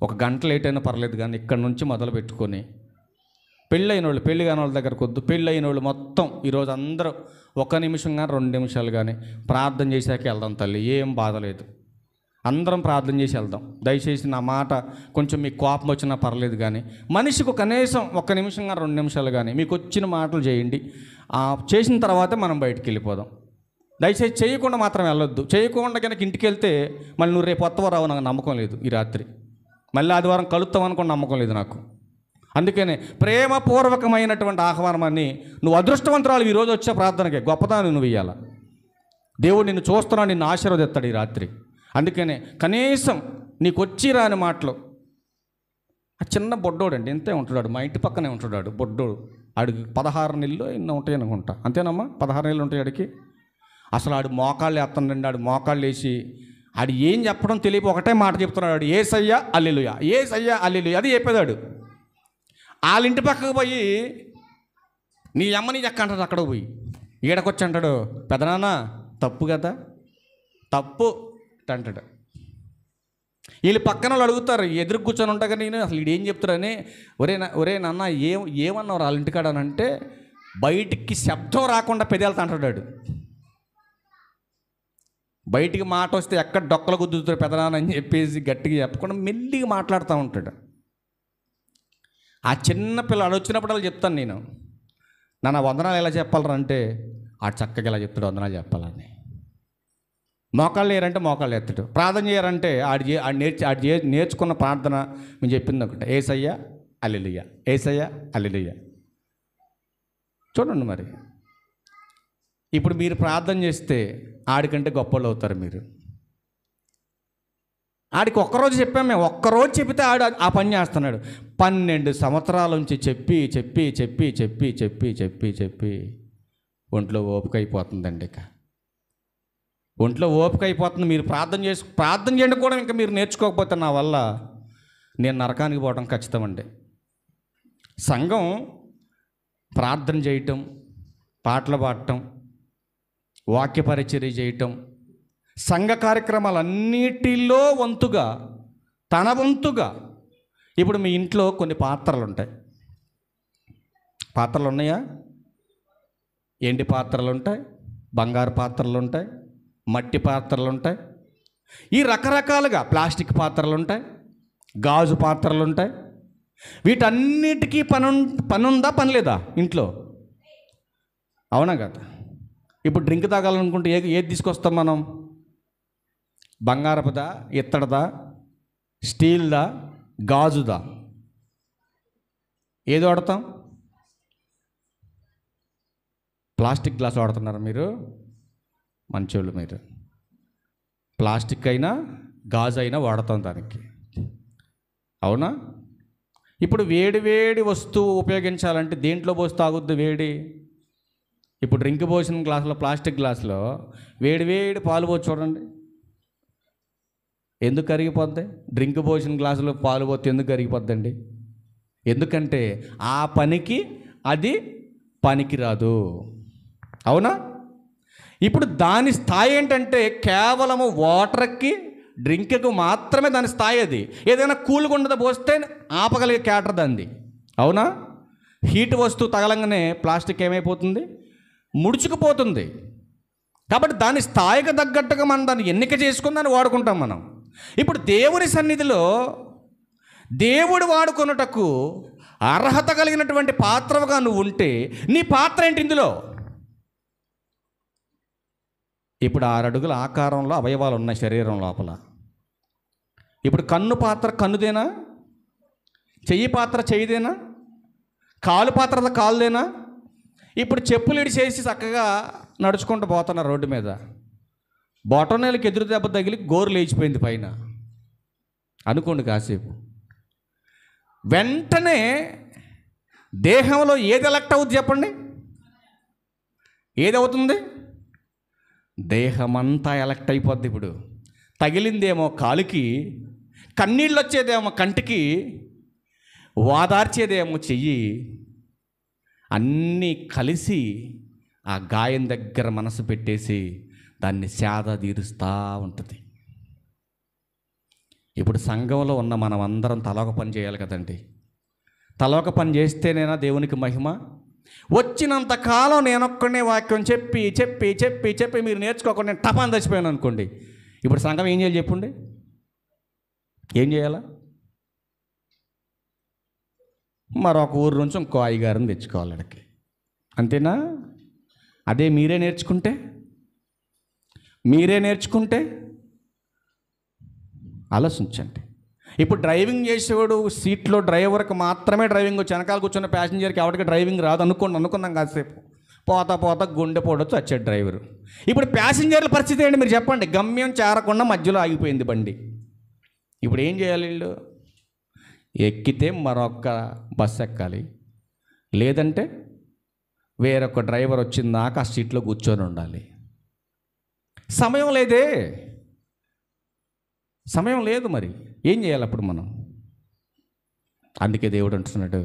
1 గంట లేట్ అయినా పర్లేదు కానీ ఇక్కడి నుంచి మొదలు పెట్టుకొని పెళ్ళైన వాళ్ళు, పెళ్ళి కాని వాళ్ళ దగ్గరకు వద్దు, పెళ్ళైన వాళ్ళు మొత్తం ఈరోజు అందరూ 1 నిమిషం కానీ 2 నిమిషాలు కానీ ప్రార్థన చేశాక వెళ్దాం తల్లి, ఏం బాధ లేదు, అందరం ప్రార్థన చేసి వెళ్దాం. దయచేసి నా మాట కొంచెం మీకు కోపం వచ్చినా పర్లేదు కానీ మనిషికి కనీసం 1 నిమిషం కానీ 2 నిమిషాలు కానీ మీకు వచ్చిన మాటలు చేయండి. చేసిన తర్వాతే మనం బయటికి వెళ్ళిపోదాం. దయచేసి చేయకుండా మాత్రం వెళ్ళొద్దు. చేయకుండా కనుక ఇంటికి వెళ్తే మళ్ళీ నువ్వు రేపు వస్తావో రావు నాకు నమ్మకం లేదు. ఈ రాత్రి మళ్ళీ ఆదివారం కలుస్తాం అనుకోండి, నమ్మకం లేదు నాకు. అందుకనే ప్రేమపూర్వకమైనటువంటి ఆహ్వానం అని, నువ్వు అదృష్టవంతురాలు ఈరోజు వచ్చే ప్రార్థనకే, గొప్పదాన్ని నువ్వు ఇయ్యాల. దేవుడు నిన్ను చూస్తున్నాడు, నిన్ను ఆశీర్వదిస్తాడు ఈ రాత్రి. అందుకనే కనీసం నీకు వచ్చి రాని మాటలు. ఆ చిన్న బొడ్డోడు అండి, ఇంతే ఉంటాడు, మా ఇంటి పక్కనే ఉంటాడు బొడ్డోడు. ఆడికి 16 నెలలు ఎన్నో ఉంటాయి అనుకుంటా, అంతేనమ్మా? 16 నెలలు ఉంటాయి ఆడికి. అసలు ఆడు మోకాళ్ళు వేస్తానండి, ఆడు మోకాళ్ళు వేసి ఆడు ఏం చెప్పడం తెలియక ఒకటే మాట చెప్తున్నాడు, యేసయ్యా హల్లెలూయా, యేసయ్యా హల్లెలూయా, అది చెప్పేదాడు. వాళ్ళ ఇంటి పక్కకు పోయి నీ అమ్మని చెక్క అంటాడు, అక్కడ పోయి ఈడకొచ్చి అంటాడు, పెదనాన్న తప్పు కదా, తప్పు అంటాడు. వీళ్ళు పక్కన వాళ్ళు అడుగుతారు, ఎదురు కూర్చొని ఉంటాగా, నేను అసలు వీడు ఏం చెప్తారని, ఒరే నాన్న ఏమన్నారు వాళ్ళ ఇంటికాడ అని అంటే, బయటికి శబ్దం రాకుండా పెదేళ్తా అంటాడు. బయటికి మాట వస్తే ఎక్కడ డొక్కలు గుద్దుతారు పెదనాన్న అని చెప్పేసి గట్టిగా చెప్పకుండా మెల్లిగా మాట్లాడుతూ ఉంటాడు. ఆ చిన్న పిల్లలు వచ్చినప్పుడు అలా చెప్తాను నేను, నాన్న వందనాలు ఎలా చెప్పాలంటే, ఆ చక్కగా ఎలా చెప్తాడు వందనాలు చెప్పాలని. మోకాళ్ళు వేయరంటే మోకాళ్ళు ఎత్తాడు. ప్రార్థన చేయారంటే ఆడి నేర్చుకున్న ప్రార్థన మేము చెప్పింది ఒకటి, యేసయ్యా హల్లెలూయా, యేసయ్యా హల్లెలూయా. చూడండి మరి, ఇప్పుడు మీరు ప్రార్థన చేస్తే ఆడికంటే గొప్పలు అవుతారు మీరు. ఆడికి ఒక్కరోజు చెప్పాము మేము, ఒక్కరోజు చెప్తే ఆడు ఆ పని చేస్తున్నాడు. 12 సంవత్సరాల నుంచి చెప్పి చెప్పి చెప్పి చెప్పి చెప్పి చెప్పి చెప్పి ఒంట్లో ఓపిక అయిపోతుందండి. ఇక ఒంట్లో ఓపిక అయిపోతుంది. మీరు ప్రార్థన చేయండి కూడా ఇంకా మీరు నేర్చుకోకపోతే నా వల్ల నేను నరకానికి పోవడం ఖచ్చితమండి. సంఘం ప్రార్థన చేయటం, పాటలు పాడటం, వాక్య పరిచర్య చేయటం, సంఘ కార్యక్రమాలన్నిటిలో వంతుగా, తన వంతుగా. ఇప్పుడు మీ ఇంట్లో కొన్ని పాత్రలు ఉంటాయి. పాత్రలు ఉన్నాయా? ఎండి పాత్రలు ఉంటాయి, బంగారు పాత్రలు ఉంటాయి, మట్టి పాత్రలు ఉంటాయి, ఈ రకరకాలుగా ప్లాస్టిక్ పాత్రలు ఉంటాయి, గాజు పాత్రలు ఉంటాయి. వీటన్నిటికీ పనుందా పని లేదా ఇంట్లో? అవునా కదా? ఇప్పుడు డ్రింక్ తాగాలనుకుంటే ఏది తీసుకొస్తాం మనం? బంగారపుదా, ఇత్తడిదా, స్టీల్దా, గాజుదా? ఏది వాడతాం? ప్లాస్టిక్ గ్లాస్ వాడుతున్నారు మీరు, మంచోళ్ళు మీరు. ప్లాస్టిక్ అయినా గాజు అయినా వాడతాం దానికి, అవునా? ఇప్పుడు వేడి వేడి వస్తువు ఉపయోగించాలంటే దేంట్లో పోసి తాగుద్ది వేడి? ఇప్పుడు డ్రింక్ పోసిన గ్లాసులో, ప్లాస్టిక్ గ్లాసులో వేడి వేడి పాలు పోసి చూడండి, ఎందుకు కరిగిపోద్ది? డ్రింక్ పోసిన గ్లాసులో పాలు పోతే ఎందుకు కరిగిపోద్దండి? ఎందుకంటే ఆ పనికి అది పనికిరాదు, అవునా? ఇప్పుడు దాని స్థాయి ఏంటంటే కేవలము వాటర్కి, డ్రింక్కి మాత్రమే దాని స్థాయి. అది ఏదైనా కూల్గా ఉండదు పోస్తే ఆపగలిగే క్యాటర్ దాన్ని, అవునా? హీట్ వస్తువు తగలంగానే ప్లాస్టిక్ ఏమైపోతుంది? ముడుచుకుపోతుంది. కాబట్టి దాని స్థాయికి తగ్గట్టుగా మనం దాన్ని ఎన్నిక చేసుకుని దాన్ని వాడుకుంటాం మనం. ఇప్పుడు దేవుని సన్నిధిలో దేవుడు వాడుకొనుటకు అర్హత కలిగినటువంటి పాత్రగా నువ్వు ఉంటే నీ పాత్ర ఏంటి ఇందులో? ఇప్పుడు 6 అడుగుల ఆకారంలో అవయవాలు ఉన్నాయి శరీరం లోపల. ఇప్పుడు కన్ను పాత్ర కన్నుదేనా? చెయ్యి పాత్ర చెయ్యిదేనా? కాలు పాత్ర కాలుదేనా? ఇప్పుడు చెప్పులు ఇడిచేసి చక్కగా నడుచుకుంటూ పోతున్నారు రోడ్డు మీద, బొటనవేలుకి ఎదురు దెబ్బ తగిలి గోరు లేచిపోయింది పైన అనుకోండి. కాసేపు వెంటనే దేహంలో ఏది ఎలక్ట్ అవుతుంది చెప్పండి? ఏది అవుతుంది? దేహమంతా ఎలక్ట్ అయిపోద్ది. ఇప్పుడు తగిలిందేమో కాలుకి, కన్నీళ్ళు వచ్చేదేమో కంటికి, వాదార్చేదేమో చెయ్యి, అన్నీ కలిసి ఆ గాయం దగ్గర మనసు పెట్టేసి దాన్ని సేద తీరుస్తూ ఉంటుంది. ఇప్పుడు సంఘంలో ఉన్న మనం అందరం తలొక పని చేయాలి కదండి. తలొక పని చేస్తేనేనా దేవునికి మహిమ? వచ్చినంత కాలం నేనొక్కడే వాక్యం చెప్పి చెప్పి చెప్పి చెప్పి మీరు నేర్చుకోకుండా నేను టపాన్ చచ్చిపోయాను అనుకోండి, ఇప్పుడు సంఘం ఏం చేయాలి చెప్పండి? ఏం చేయాలా? మరొక ఊరు నుంచి ఇంకో అయ్యగారిని తెచ్చుకోవాలి అక్కడికి, అంతేనా? అదే మీరే నేర్చుకుంటే ఆలోచించండి. ఇప్పుడు డ్రైవింగ్ చేసేవాడు సీట్లో డ్రైవర్కి మాత్రమే డ్రైవింగ్ వచ్చి, వెనకాల కూర్చున్న ప్యాసింజర్కి ఎవరికి డ్రైవింగ్ రాదు అనుకుందాం కాసేపు. పోతా గుండె పోడొచ్చు వచ్చాడు డ్రైవరు. ఇప్పుడు ప్యాసింజర్ల పరిస్థితి ఏంటి మీరు చెప్పండి? గమ్యం చేరకుండా మధ్యలో ఆగిపోయింది బండి. ఇప్పుడు ఏం చేయాలి? వీళ్ళు ఎక్కితే మరొక బస్సు ఎక్కాలి, లేదంటే వేరొక డ్రైవర్ వచ్చిందాక ఆ సీట్లో కూర్చొని ఉండాలి. సమయం లేదే, సమయం లేదు. మరి ఏం చేయాలి అప్పుడు మనం? అందుకే దేవుడు అంటున్నాడు,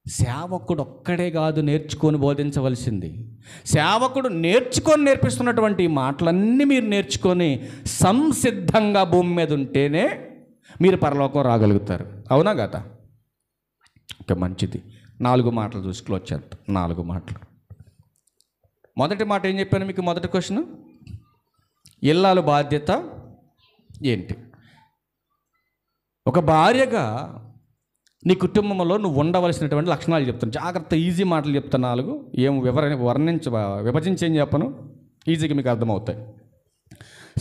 సేవకుడు ఒక్కడే కాదు నేర్చుకొని బోధించవలసింది. సేవకుడు నేర్పిస్తున్నటువంటి ఈ మాటలన్నీ మీరు నేర్చుకొని సంసిద్ధంగా భూమి మీద ఉంటేనే మీరు పరలోకం రాగలుగుతారు. అవునా కదా? ఓకే, మంచిది. 4 మాటలు చూసి క్లోజ్ చేద్దాం. 4 మాటలు. మొదటి మాట ఏం చెప్పాను మీకు? మొదటి క్వశ్చన్, ఇల్లాలు బాధ్యత ఏంటి? ఒక భార్యగా నీ కుటుంబంలో నువ్వు ఉండవలసినటువంటి లక్షణాలు చెప్తాను. జాగ్రత్త, ఈజీ మాటలు చెప్తాను. 4 ఏం విభజించి ఏం చెప్పను, ఈజీగా మీకు అర్థమవుతాయి.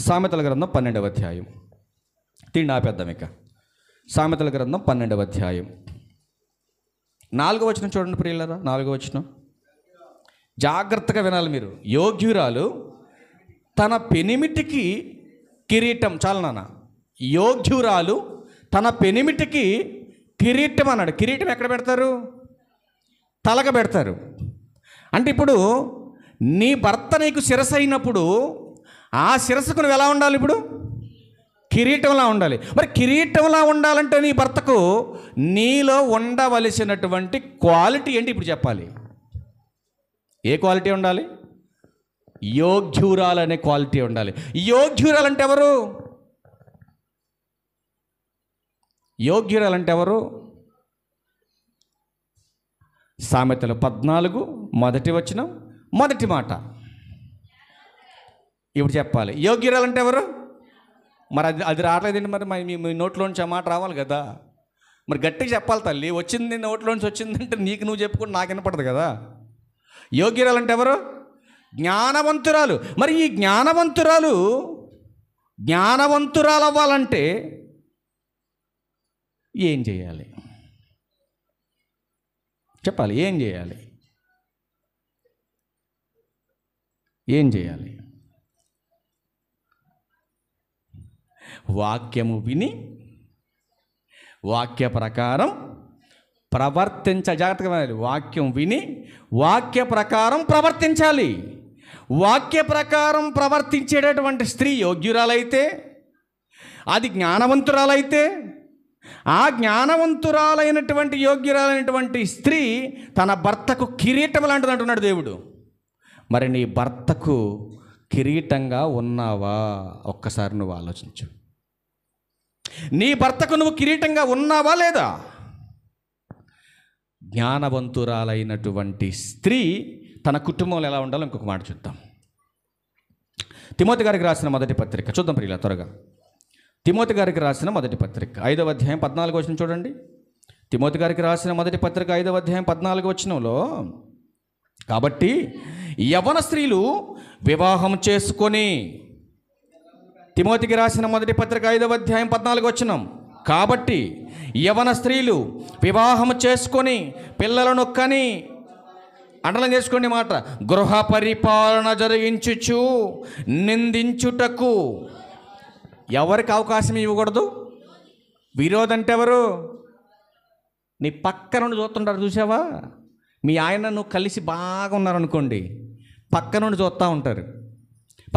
సామెతల గ్రంథం 12వ అధ్యాయం. తిండి ఆపేద్దాం ఇక. సామెతల గ్రంథం 12వ అధ్యాయం 4వ వచనం చూడండి ప్రియులారా. 4వ వచనం జాగ్రత్తగా వినాలి మీరు. యోగ్యురాలు తన పెనిమిటికి కిరీటం, చాలు నాన్న, యోగ్యురాలు తన పెనిమిటికి కిరీటం అన్నాడు. కిరీటం ఎక్కడ పెడతారు? తలక పెడతారు. అంటే ఇప్పుడు నీ భర్త నీకు శిరస్సు అయినప్పుడు ఆ శిరస్సుకు నువ్వు ఎలా ఉండాలి? ఇప్పుడు కిరీటంలా ఉండాలి. మరి కిరీటంలా ఉండాలంటే నీ భర్తకు నీలో ఉండవలసినటువంటి క్వాలిటీ ఏంటి ఇప్పుడు చెప్పాలి. ఏ క్వాలిటీ ఉండాలి? యోగ్యురాలు అనే క్వాలిటీ ఉండాలి. యోగ్యురాలు అంటే ఎవరు? యోగ్యురాలు అంటే ఎవరు? సామెతలు 14 మొదటి వచనం మొదటి మాట ఇప్పుడు చెప్పాలి. యోగ్యురాలు అంటే ఎవరు? మరి అది రావట్లేదండి. మరి మీ నోట్లోంచి ఆ మాట రావాలి కదా. మరి గట్టిగా చెప్పాలి తల్లి. వచ్చింది నోట్లోంచి వచ్చిందంటే నీకు నువ్వు చెప్పుకుంటే నాకు వినపడదు కదా. యోగ్యురాలు అంటే ఎవరు? జ్ఞానవంతురాలు. మరి ఈ జ్ఞానవంతురాలు అవ్వాలంటే ఏం చేయాలి చెప్పాలి. ఏం చేయాలి? వాక్యము విని వాక్య ప్రకారం జాగ్రత్తగా వినాలి. వాక్యం విని వాక్య ప్రకారం ప్రవర్తించాలి. వాక్య ప్రకారం ప్రవర్తించేటటువంటి స్త్రీ యోగ్యురాలైతే, అది జ్ఞానవంతురాలైతే, ఆ జ్ఞానవంతురాలైనటువంటి యోగ్యురాలైనటువంటి స్త్రీ తన భర్తకు కిరీటం లాంటిది అంటున్నాడు దేవుడు. మరి నీ భర్తకు కిరీటంగా ఉన్నావా? ఒక్కసారి నువ్వు ఆలోచించు. నీ భర్తకు నువ్వు కిరీటంగా ఉన్నావా లేదా? జ్ఞానవంతురాలైనటువంటి స్త్రీ తన కుటుంబంలో ఎలా ఉండాలో ఇంకొక మాట చూద్దాం. తిమోతి గారికి రాసిన మొదటి పత్రిక చూద్దాం ప్రియులా త్వరగా. తిమోతి గారికి రాసిన మొదటి పత్రిక 5వ అధ్యాయం 14వ వచనం చూడండి. తిమోతి గారికి రాసిన మొదటి పత్రిక 5వ అధ్యాయం 14వ వచనంలో, కాబట్టి యవ్వన స్త్రీలు వివాహం చేసుకొని, తిమోతికి రాసిన మొదటి పత్రిక 5వ అధ్యాయం 14వ వచనం, కాబట్టి యవ్వన స్త్రీలు వివాహం చేసుకొని పిల్లలను కని, అండలం చేసుకోండి మాట, గృహ పరిపాలన జరిగించుచు నిందించుటకు ఎవరికి అవకాశం ఇవ్వకూడదు. విరోధం అంటే ఎవరు? నీ పక్క నుండి చూస్తుంటారు, చూసావా? మీ ఆయన నువ్వు కలిసి బాగా ఉన్నారనుకోండి, పక్క నుండి చూస్తూ ఉంటారు.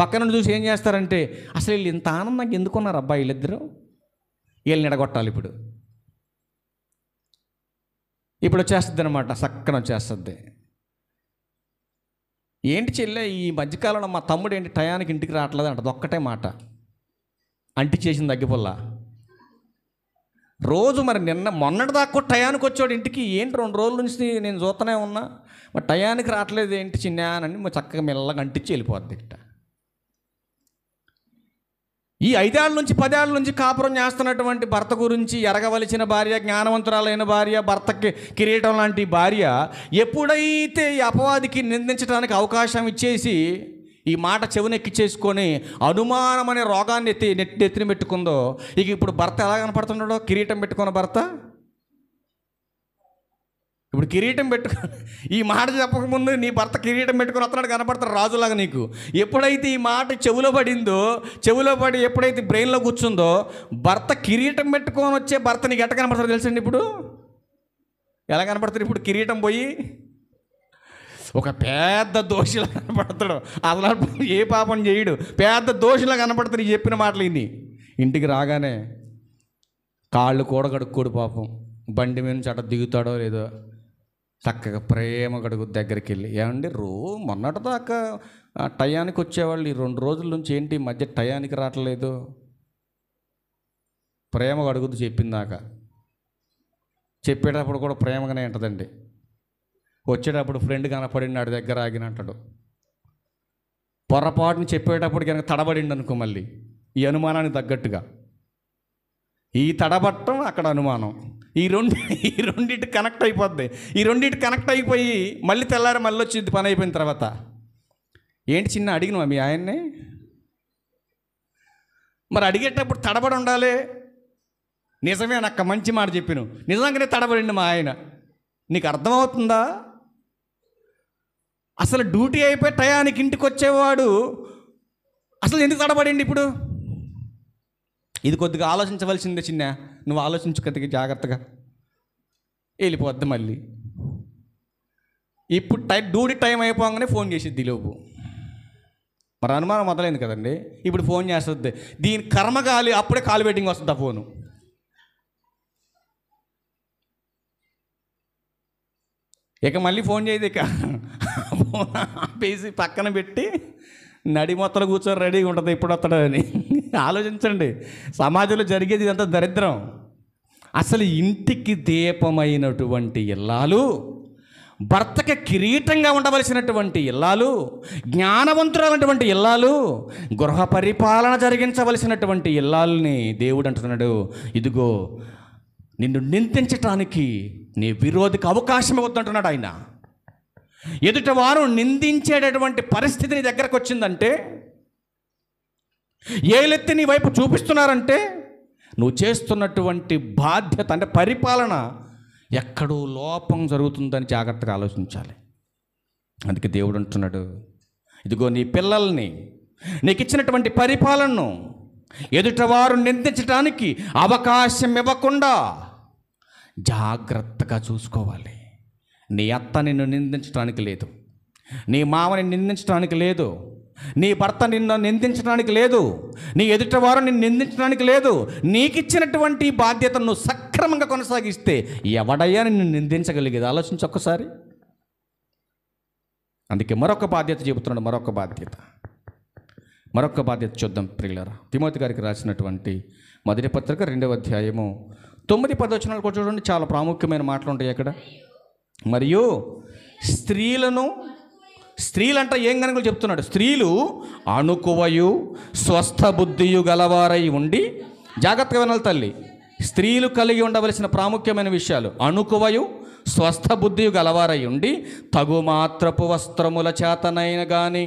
పక్క నుండి చూసి ఏం చేస్తారంటే, అసలు వీళ్ళు ఇంత ఆనందంగా ఎందుకున్నారు అబ్బాయి వీళ్ళిద్దరూ, వీళ్ళని ఎడగొట్టాలి. ఇప్పుడు వచ్చేస్తుంది అనమాట, సక్కన వచ్చేస్తుంది. ఏంటి చెల్లె ఈ మధ్యకాలంలో మా తమ్ముడు ఏంటి టయానికి ఇంటికి రావట్లేదు అంటది. ఒక్కటే మాట, అంటి చేసింది అగ్గిపుల్ల. రోజు మరి మొన్నటి దాకా టయానికి వచ్చాడు ఇంటికి, ఏంటి 2 రోజుల నుంచి నేను చూస్తూనే ఉన్నా, మరి టయానికి రావట్లేదు ఏంటి చిన్న అని చక్కగా మెల్లగా అంటించి వెళ్ళిపోద్ది. ఈ 5 ఏళ్ళ నుంచి 10 ఏళ్ళ నుంచి కాపురం చేస్తున్నటువంటి భర్త గురించి ఎరగవలసిన భార్య, జ్ఞానవంతురాలైన భార్య, భర్తకి కిరీటం లాంటి భార్య ఎప్పుడైతే ఈ అపవాదికి నిందించడానికి అవకాశం ఇచ్చేసి ఈ మాట చెవునెక్కిచ్చేసుకొని అనుమానం అనే రోగాన్ని నెత్తిన పెట్టుకుందో, ఇక ఇప్పుడు భర్త ఎలా కనపడుతున్నాడో, కిరీటం పెట్టుకున్న భర్త ఇప్పుడు కిరీటం పెట్టుకుని, ఈ మాట చెప్పకముందు నీ భర్త కిరీటం పెట్టుకుని వస్తున్నాడు, కనపడతాడు రాజులాగా నీకు. ఎప్పుడైతే ఈ మాట చెవిలో పడిందో, చెవిలో పడి ఎప్పుడైతే బ్రెయిన్లో కూర్చుందో, భర్త కిరీటం పెట్టుకొని వచ్చే భర్త నీకు ఎట్ట కనపడతాడు తెలుసండి? ఇప్పుడు ఎలా కనపడతాడు? ఇప్పుడు కిరీటం పోయి ఒక పెద్ద దోషిలా కనపడతాడు. అసలు ఏ పాపం చేయడు, పెద్ద దోషిలా కనపడతాడు. ఈ చెప్పిన మాటలు ఇన్ని ఇంటికి రాగానే కాళ్ళు కూడా కడుక్కోడు పాపం. బండి మీద నుంచి అట దిగుతాడో లేదో, చక్కగా ప్రేమ గడుగు దగ్గరికి వెళ్ళి, ఏమండి మొన్నటిదాకా టయానికి వచ్చేవాళ్ళు ఈ 2 రోజుల నుంచి ఏంటి ఈ మధ్య టయానికి రావట్లేదు? ప్రేమ గడుగుద్దు చెప్పిందాక. చెప్పేటప్పుడు కూడా ప్రేమగానే ఉంటుందండి. వచ్చేటప్పుడు ఫ్రెండ్ కనపడింది నాడి దగ్గర ఆగినట్టాడు. పొరపాటుని చెప్పేటప్పుడు కనుక తడబడిండి అనుకో, మళ్ళీ ఈ అనుమానానికి తగ్గట్టుగా ఈ తడబట్టం అక్కడ అనుమానం, ఈ రెండింటి కనెక్ట్ అయిపోద్ది. ఈ రెండింటి కనెక్ట్ అయిపోయి మళ్ళీ తెల్లారి మళ్ళీ వచ్చింది పని అయిపోయిన తర్వాత. ఏంటి చిన్న అడిగినవా మీ ఆయన్ని? మరి అడిగేటప్పుడు తడబడి ఉండాలి. నిజమే, నాకు మంచి మాట చెప్పిను, నిజంగానే తడబడింది మా ఆయన. నీకు అర్థమవుతుందా? అసలు డ్యూటీ అయిపోయి టయానికి ఇంటికి వచ్చేవాడు అసలు ఎందుకు తడబడింది? ఇప్పుడు ఇది కొద్దిగా ఆలోచించవలసిందే చిన్న. నువ్వు ఆలోచించు కొద్దిగా జాగ్రత్తగా. వెళ్ళిపోద్ది మళ్ళీ. ఇప్పుడు డ్యూటీ టైం అయిపోగానే ఫోన్ చేసిద్ది లోపు. మరి అనుమానం మొదలైంది కదండి. ఇప్పుడు ఫోన్ చేస్తుంది. దీని కర్మగాలి అప్పుడే కాల్ వెయిటింగ్ వస్తుంది ఆ ఫోను. ఇక మళ్ళీ ఫోన్ చేయదు. ఇక ఫోన్ ఆపేసి పక్కన పెట్టి నడి మొత్తలు కూర్చొని రెడీగా ఉంటుంది ఎప్పుడు వస్తాడని. ఆలోచించండి, సమాజంలో జరిగేది ఇదంతా దరిద్రం. అసలు ఇంటికి దీపమైనటువంటి ఇల్లాలు, భర్తకి కిరీటంగా ఉండవలసినటువంటి ఇల్లాలు, జ్ఞానవంతులైనటువంటి ఇల్లాలు, గృహ పరిపాలన జరిగించవలసినటువంటి ఇల్లాలని దేవుడు అంటున్నాడు, ఇదిగో నిన్ను నిందించటానికి నీ విరోధికి అవకాశం ఇవ్వద్దంటున్నాడు ఆయన. ఎదుటి వారు నిందించేటటువంటి పరిస్థితి నీ దగ్గరకు వచ్చిందంటే, ఏలెత్తి నీ వైపు చూపిస్తున్నారంటే, నువ్వు చేస్తున్నటువంటి బాధ్యత అంటే పరిపాలన ఎక్కడో లోపం జరుగుతుందని జాగ్రత్తగా ఆలోచించాలి. అందుకే దేవుడు అంటున్నాడు, ఇదిగో నీ పిల్లల్ని, నీకు ఇచ్చినటువంటి పరిపాలనను ఎదుటివారు నిందించడానికి అవకాశం ఇవ్వకుండా జాగ్రత్తగా చూసుకోవాలి. నీ అత్త నిన్ను నిందించడానికి లేదు, నీ మామని నిందించడానికి లేదు, నీ భర్త నిన్ను నిందించడానికి లేదు, నీ ఎదుటివారు నిన్ను నిందించడానికి లేదు. నీకు ఇచ్చినటువంటి బాధ్యతను నువ్వు సక్రమంగా కొనసాగిస్తే ఎవడయ్యా నిన్ను నిందించగలిగేది? ఆలోచించి ఒక్కసారి. అందుకే మరొక బాధ్యత చెబుతున్నాడు, మరొక బాధ్యత చూద్దాం ప్రియులారా. తిమోతి గారికి రాసినటువంటి మొదటి పత్రిక 2వ అధ్యాయము 9-10 వచనాలు కూడా చూడండి. చాలా ప్రాముఖ్యమైన మాటలు ఉంటాయి అక్కడ. మరియు స్త్రీలంట ఏం కనుక చెప్తున్నాడు, స్త్రీలు అణుకువయు స్వస్థ బుద్ధియు గలవారై ఉండి, జాగ్రత్తగా వినాలి తల్లి, స్త్రీలు కలిగి ఉండవలసిన ప్రాముఖ్యమైన విషయాలు, అణుకువయు స్వస్థ బుద్ధి గలవారై ఉండి, తగు మాత్రపు వస్త్రముల చేతనైనా కానీ,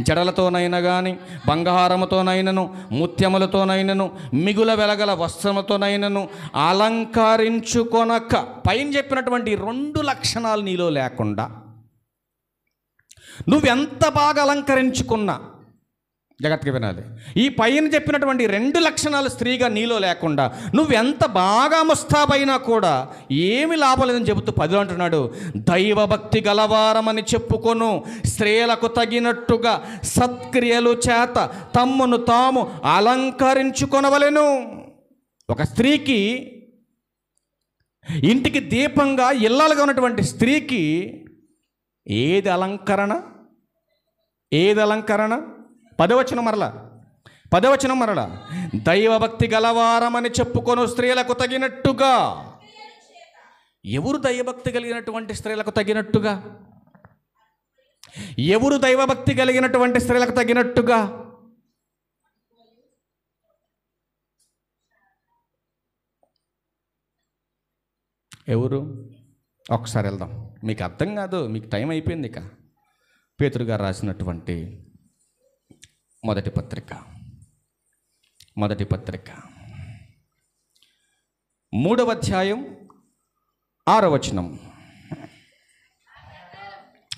జడలతోనైనా కానీ, బంగారముతోనైనను, ముత్యములతోనైనను, మిగుల వెలగల వస్త్రముతోనైనను అలంకరించుకొనక. పైన చెప్పినటువంటి 2 లక్షణాలు నీలో లేకుండా, నువ్వెంత బాగా అలంకరించుకున్నా, జాగ్రత్తగా వినాలి, ఈ పైన చెప్పినటువంటి 2 లక్షణాలు స్త్రీగా నీలో లేకుండా నువ్వెంత బాగా ముస్తాబైనా కూడా ఏమి లాభం లేదని చెబుతూ 10 అంటున్నాడు, దైవభక్తి గలవారమని చెప్పుకొను స్త్రీలకు తగినట్టుగా సత్క్రియలు చేత తమ్మును తాము అలంకరించుకొనవలెను. ఒక స్త్రీకి, ఇంటికి దీపంగా ఇల్లాలుగా ఉన్నటువంటి స్త్రీకి ఏది అలంకరణ? 10వ వచనం మరలా దైవభక్తి గలవారమని చెప్పుకొను స్త్రీలకు తగినట్టుగా. ఎవరు దైవభక్తి కలిగినటువంటి స్త్రీలకు తగినట్టుగా? ఎవరు దైవభక్తి కలిగినటువంటి స్త్రీలకు తగినట్టుగా? ఎవరు? ఒకసారి వెళ్దాం, మీకు అర్థం కాదు, మీకు టైం అయిపోయింది. ఇక పేతురు గారు రాసినటువంటి మొదటి పత్రిక 3వ అధ్యాయం 6వ వచనం.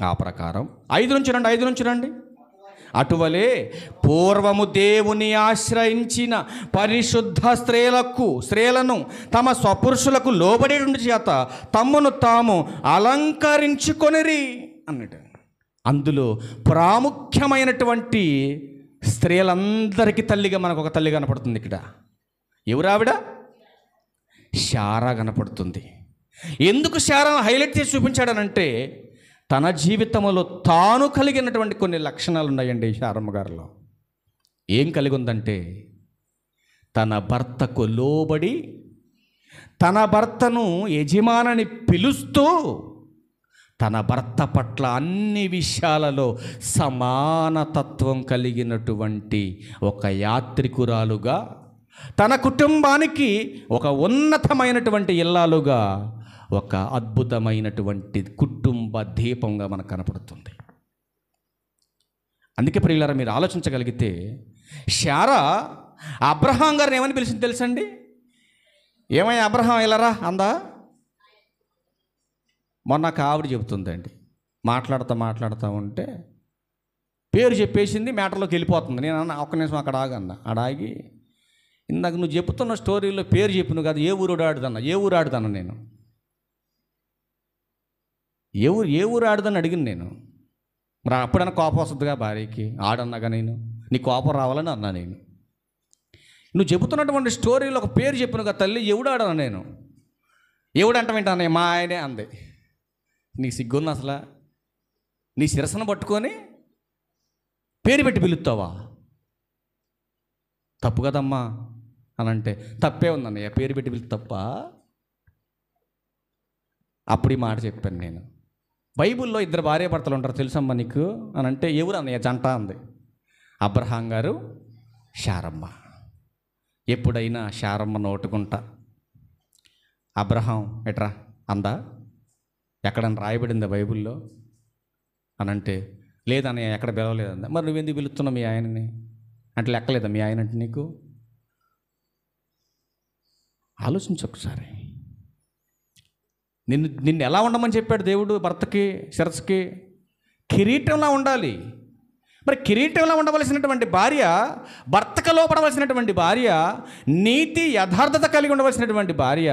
ఆ ప్రకారం 5 నుంచి రండి. అటువలే పూర్వము దేవుని ఆశ్రయించిన పరిశుద్ధ స్త్రీలను తమ స్వపురుషులకు లోబడేటువంటి చేత తమ్మును తాము అలంకరించుకొనిరి అన్నట్టు. అందులో ప్రాముఖ్యమైనటువంటి స్త్రీలందరికీ తల్లిగా మనకు ఒక తల్లి కనపడుతుంది. ఇక్కడ ఎవరావిడ? శారా కనపడుతుంది. ఎందుకు శారాను హైలైట్ చేసి చూపించాడనంటే తన జీవితంలో తాను కలిగినటువంటి కొన్ని లక్షణాలు ఉన్నాయండి శారమ్మ గారిలో. ఏం కలిగి ఉందంటే తన భర్తకు లోబడి తన భర్తను యజమానని పిలుస్తూ తన భర్త పట్ల అన్ని విషయాలలో సమానతత్వం కలిగినటువంటి ఒక యాత్రికురాలుగా, తన కుటుంబానికి ఒక ఉన్నతమైనటువంటి ఇల్లాలుగా, ఒక అద్భుతమైనటువంటి కుటుంబ దీపంగా మనకు కనపడుతుంది. అందుకే ప్రియులారా, మీరు ఆలోచించగలిగితే శారా అబ్రహాం గారిని ఏమని పిలిచింది తెలుసండి? ఏమయ్యా అబ్రహాం ఇలారా అందా? మొన్న నాకు ఆవిడ చెబుతుందండి, మాట్లాడుతూ ఉంటే పేరు చెప్పేసింది, మ్యాటర్లోకి వెళ్ళిపోతుంది. నేను అన్న ఒక్క నిమిషం అక్కడ ఆగన్నా. ఆగి ఇందాక నువ్వు చెబుతున్న స్టోరీలో పేరు చెప్పిను కదా, ఏ ఊరు ఆడుదన్నా నేను ఏ ఊరు ఆడుదని అడిగింది నేను. మరి అప్పుడన్నా కోపం వస్తుందిగా భార్యకి, ఆడన్నాగా నేను, నీ కోపం రావాలని అన్నా నేను. నువ్వు చెబుతున్నటువంటి స్టోరీలో ఒక పేరు చెప్పిన కదా తల్లి, ఎవడు ఆడన్నా నేను. ఎవడంట వింటానే మా ఆయనే అంది. నీకు సిగ్గుంది అసలు? నీ శిరస్సును పట్టుకొని పేరు పెట్టి పిలుస్తావా? తప్పు కదమ్మా అని అంటే, తప్పే ఉందన్నయ్య, పేరు పెట్టి పిలుపు తప్ప? అప్పుడు ఈ మాట చెప్పాను నేను. బైబిల్లో 2 భార్యాభర్తలు ఉంటారు తెలుసమ్మా నీకు అని అంటే, ఎవరు అన్నయ్య జంట అంది. అబ్రహాం గారు, శారమ్మ. ఎప్పుడైనా శారమ్మ నోటుకుంటా అబ్రహాం ఎట్రా అందా? ఎక్కడన్నా రాయబడిందా బైబిల్లో అని అంటే, లేదన్నయ్య ఎక్కడ పిలవలేదందా. మరి నువ్వెందుకు పిలుస్తున్నావు మీ ఆయనని అంటే, లెక్కలేదా మీ ఆయన అంటే నీకు? ఆలోచించు ఒకసారి. నిన్ను ఎలా ఉండమని చెప్పాడు దేవుడు? భర్తకి శిరస్సుకి కిరీటంలా ఉండాలి. మరి కిరీటంలా ఉండవలసినటువంటి భార్య, భర్తకు లోపడవలసినటువంటి భార్య, నీతి యథార్థత కలిగి ఉండవలసినటువంటి భార్య,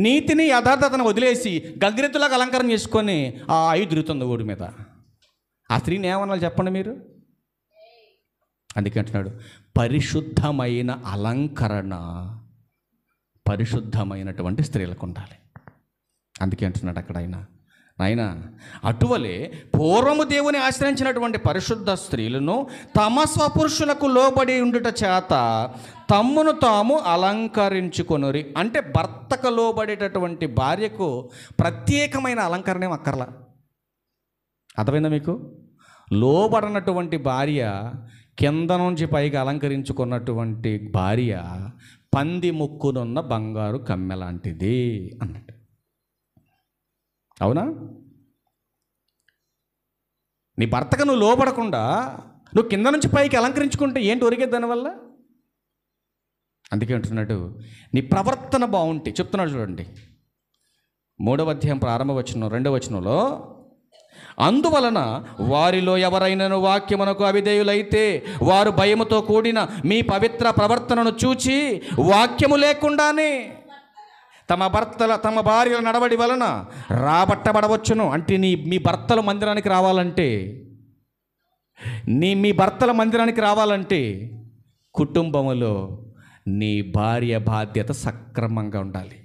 నీతిని యథార్థతను వదిలేసి గంగిరెద్దులాగా అలంకరణ చేసుకొని ఆ ఆయుధ తిరుగుతుంది ఓడి మీద. ఆ స్త్రీని ఏమన్నా చెప్పండి మీరు? అందుకే అంటున్నాడు, పరిశుద్ధమైన అలంకరణ పరిశుద్ధమైనటువంటి స్త్రీలకు ఉండాలి. అందుకే అంటున్నాడు అక్కడ ఆయన అటువలే పూర్వము దేవుని ఆశ్రయించినటువంటి పరిశుద్ధ స్త్రీలను తమ స్వపురుషులకు లోబడి ఉండుట చేత తమ్మును తాము అలంకరించుకొనురి. అంటే భర్తకు లోబడేటటువంటి భార్యకు ప్రత్యేకమైన అలంకరణ ఏం అక్కర్లా. అర్థమైందా మీకు? లోబడినటువంటి భార్య, కింద నుంచి పైకి అలంకరించుకున్నటువంటి భార్య పంది ముక్కునున్న బంగారు కమ్మె లాంటిది అన్నట్టు. అవునా? నీ భర్తకు నువ్వు లోబడకుండా నువ్వు కింద నుంచి పైకి అలంకరించుకుంటే ఏంటి ఒరిగేది దానివల్ల? అందుకే అంటున్నాడు, నీ ప్రవర్తన బాగుంటే. చెప్తున్నాడు చూడండి, 3వ అధ్యాయం ప్రారంభ వచనం 2వ వచనంలో, అందువలన వారిలో ఎవరైనాను వాక్యమునకు అవిధేయులైతే వారు భయముతో కూడిన మీ పవిత్ర ప్రవర్తనను చూచి వాక్యము లేకుండానే తమ భార్యల నడవడి వలన రాబట్టబడవచ్చును. అంటే మీ భర్తల మందిరానికి రావాలంటే, మీ భర్తల మందిరానికి రావాలంటే కుటుంబములో నీ భార్య బాధ్యత సక్రమంగా ఉండాలి.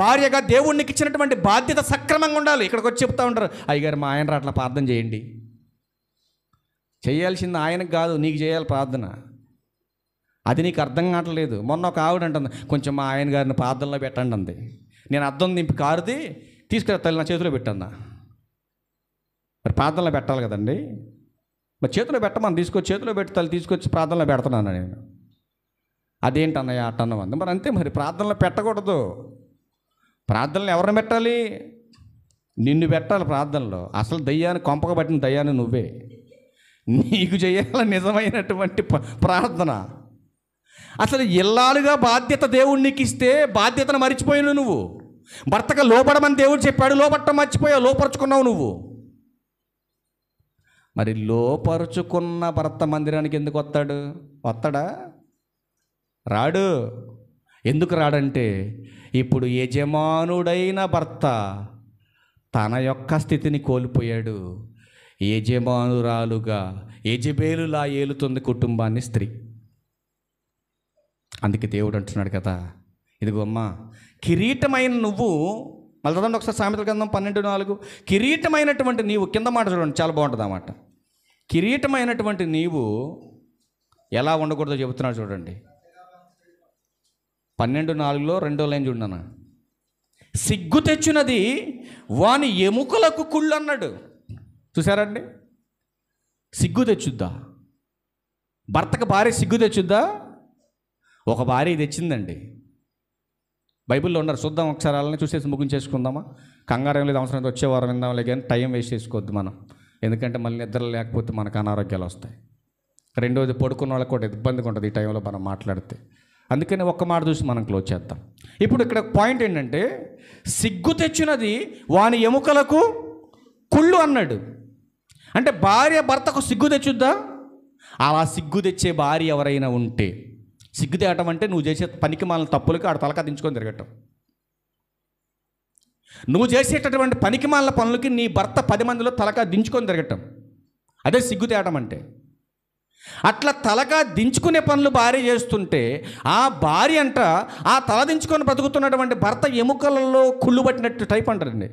భార్యగా దేవునికి ఇచ్చినటువంటి బాధ్యత సక్రమంగా ఉండాలి. ఇక్కడికి వచ్చి చెప్తా ఉంటారు, అయ్యగారు మా ఆయన అట్లా ప్రార్థన చేయండి. చేయాల్సింది ఆయనకు కాదు, నీకు చేయాలి ప్రార్థన. అది నీకు అర్థం కావట్లేదు. మొన్న ఒక ఆవిడ అంటుంది, కొంచెం మా ఆయన గారిని ప్రార్థనలో పెట్టండి అంది. నేను అద్దం నింపి కారుది తీసుకురా తల్లి నా చేతిలో పెట్టన్నా. మరి ప్రార్థనలో పెట్టాలి కదండి. మరి చేతిలో పెట్టమని తీసుకొచ్చి చేతిలో పెట్టి తల్లి తీసుకొచ్చి ప్రార్థనలో పెడుతున్నాను నేను. అదేంటన్నయ్య అట్టన్నాం అంది. మరి అంతే, మరి ప్రార్థనలో పెట్టకూడదు. ప్రార్థనలు ఎవరిని పెట్టాలి? నిన్ను పెట్టాలి ప్రార్థనలో. అసలు దయ్యాన్ని కొంపక పట్టిన దయ్యాన్ని నువ్వే. నీకు చేయాల నిజమైనటువంటి ప్రార్థన. అసలు ఇల్లాలుగా బాధ్యత దేవుడు నీకు ఇస్తే బాధ్యతను మర్చిపోయావు నువ్వు. భర్తగా లోపడమని దేవుడు చెప్పాడు, లోపడటం మర్చిపోయావు, లోపరుచుకున్నావు నువ్వు. మరి లోపరుచుకున్న భర్త మందిరానికి ఎందుకు వస్తాడా? రాడు. ఎందుకు రాడంటే ఇప్పుడు యజమానుడైన భర్త తన యొక్క స్థితిని కోల్పోయాడు. యజమానురాలుగా యజబేలులా ఏలుతుంది కుటుంబాన్ని స్త్రీ. అందుకే దేవుడు అంటున్నాడు కదా, ఇదిగో అమ్మా కిరీటమైన నువ్వు, మళ్ళీ చదవండి ఒకసారి సామెతల గ్రంథం 12:4. కిరీటమైనటువంటి నీవు, కింద మాట చూడండి, చాలా బాగుంటుంది ఆ మాట. కిరీటమైనటువంటి నీవు ఎలా ఉండకూడదో చెబుతున్నాడు చూడండి. 12:4లో 2వ లైన్ చూడన్నా. సిగ్గు తెచ్చినది వాని ఎముకలకు కుళ్ళు అన్నాడు. చూసారండి? సిగ్గు తెచ్చుద్దా? భర్తకు భార్య సిగ్గు తెచ్చుద్దా? ఒక భార్య తెచ్చిందండి. బైబిల్లో ఉన్నారు, చూద్దాం ఒకసారి. వాళ్ళని చూసేసి ముగించేసుకుందామా? కంగారం లేదు, అవసరం వచ్చే వారం విందాంలే, కానీ టైం వేస్ట్ చేసుకోవద్దు మనం. ఎందుకంటే మళ్ళీ నిద్ర లేకపోతే మనకు అనారోగ్యాలు వస్తాయి. రెండోది పడుకున్న వాళ్ళకి కూడా ఇబ్బందిగా ఉంటుంది ఈ టైంలో మనం మాట్లాడితే. అందుకని ఒక్క మాట చూసి మనం క్లోజ్ చేద్దాం. ఇప్పుడు ఇక్కడ పాయింట్ ఏంటంటే, సిగ్గు తెచ్చినది వాని ఎముకలకు కుళ్ళు అన్నాడు. అంటే భార్య భర్తకు సిగ్గు తెచ్చుద్దా? అలా సిగ్గు తెచ్చే భార్య ఎవరైనా ఉంటే, సిగ్గు తేయటం అంటే నువ్వు చేసే పనికి మాలిన తప్పులకి ఆడ తలకా దించుకొని తిరగటం. నువ్వు చేసేటటువంటి పనికి మాలిన పనులకి నీ భర్త 10 మందిలో తలకా దించుకొని తిరగటం, అదే సిగ్గు తేయటం అంటే. అట్లా తలగా దించుకునే పనులు భార్య చేస్తుంటే, ఆ భార్య అంట ఆ తల దించుకొని బ్రతుకుతున్నటువంటి భర్త ఎముకలలో కుళ్ళు పట్టినట్టు టైప్ అంటారండి.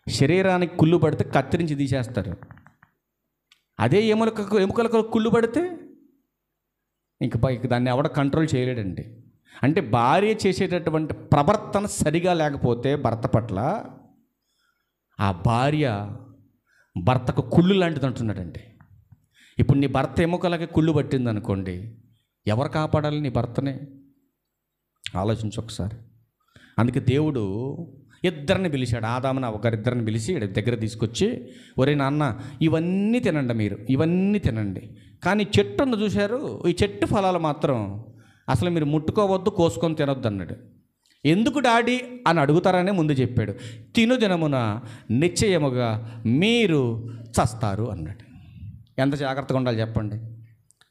శరీరానికి కుళ్ళు పడితే కత్తిరించి తీసేస్తారు. అదే ఎముకలకు కుళ్ళు పడితే ఇంక దాన్ని ఎవడ కంట్రోల్ చేయలేడండి. అంటే భార్య చేసేటటువంటి ప్రవర్తన సరిగా లేకపోతే భర్త పట్ల, ఆ భార్య భర్తకు కుళ్ళు లాంటిది అంటున్నాడండి. ఇప్పుడు నీ భర్త ఎముకలకి కుళ్ళు పట్టింది అనుకోండి, ఎవరు కాపాడాలి నీ భర్తనే? ఆలోచించు ఒకసారి. అందుకే దేవుడు ఇద్దరిని పిలిచాడు, ఆదాముని ఒకరిద్దరిని పిలిచి దగ్గర తీసుకొచ్చి, ఒరే నాన్న ఇవన్నీ తినండి, మీరు ఇవన్నీ తినండి, కానీ చెట్టును చూశారు, ఈ చెట్టు ఫలాలు మాత్రం అసలు మీరు ముట్టుకోవద్దు, కోసుకొని తినొద్దు అన్నాడు. ఎందుకు డాడీ అని అడుగుతారనే ముందు చెప్పాడు. తిను దినమున నిశ్చయముగా మీరు చస్తారు అన్నాడు. ఎంత జాగ్రత్తగా ఉండాలి చెప్పండి.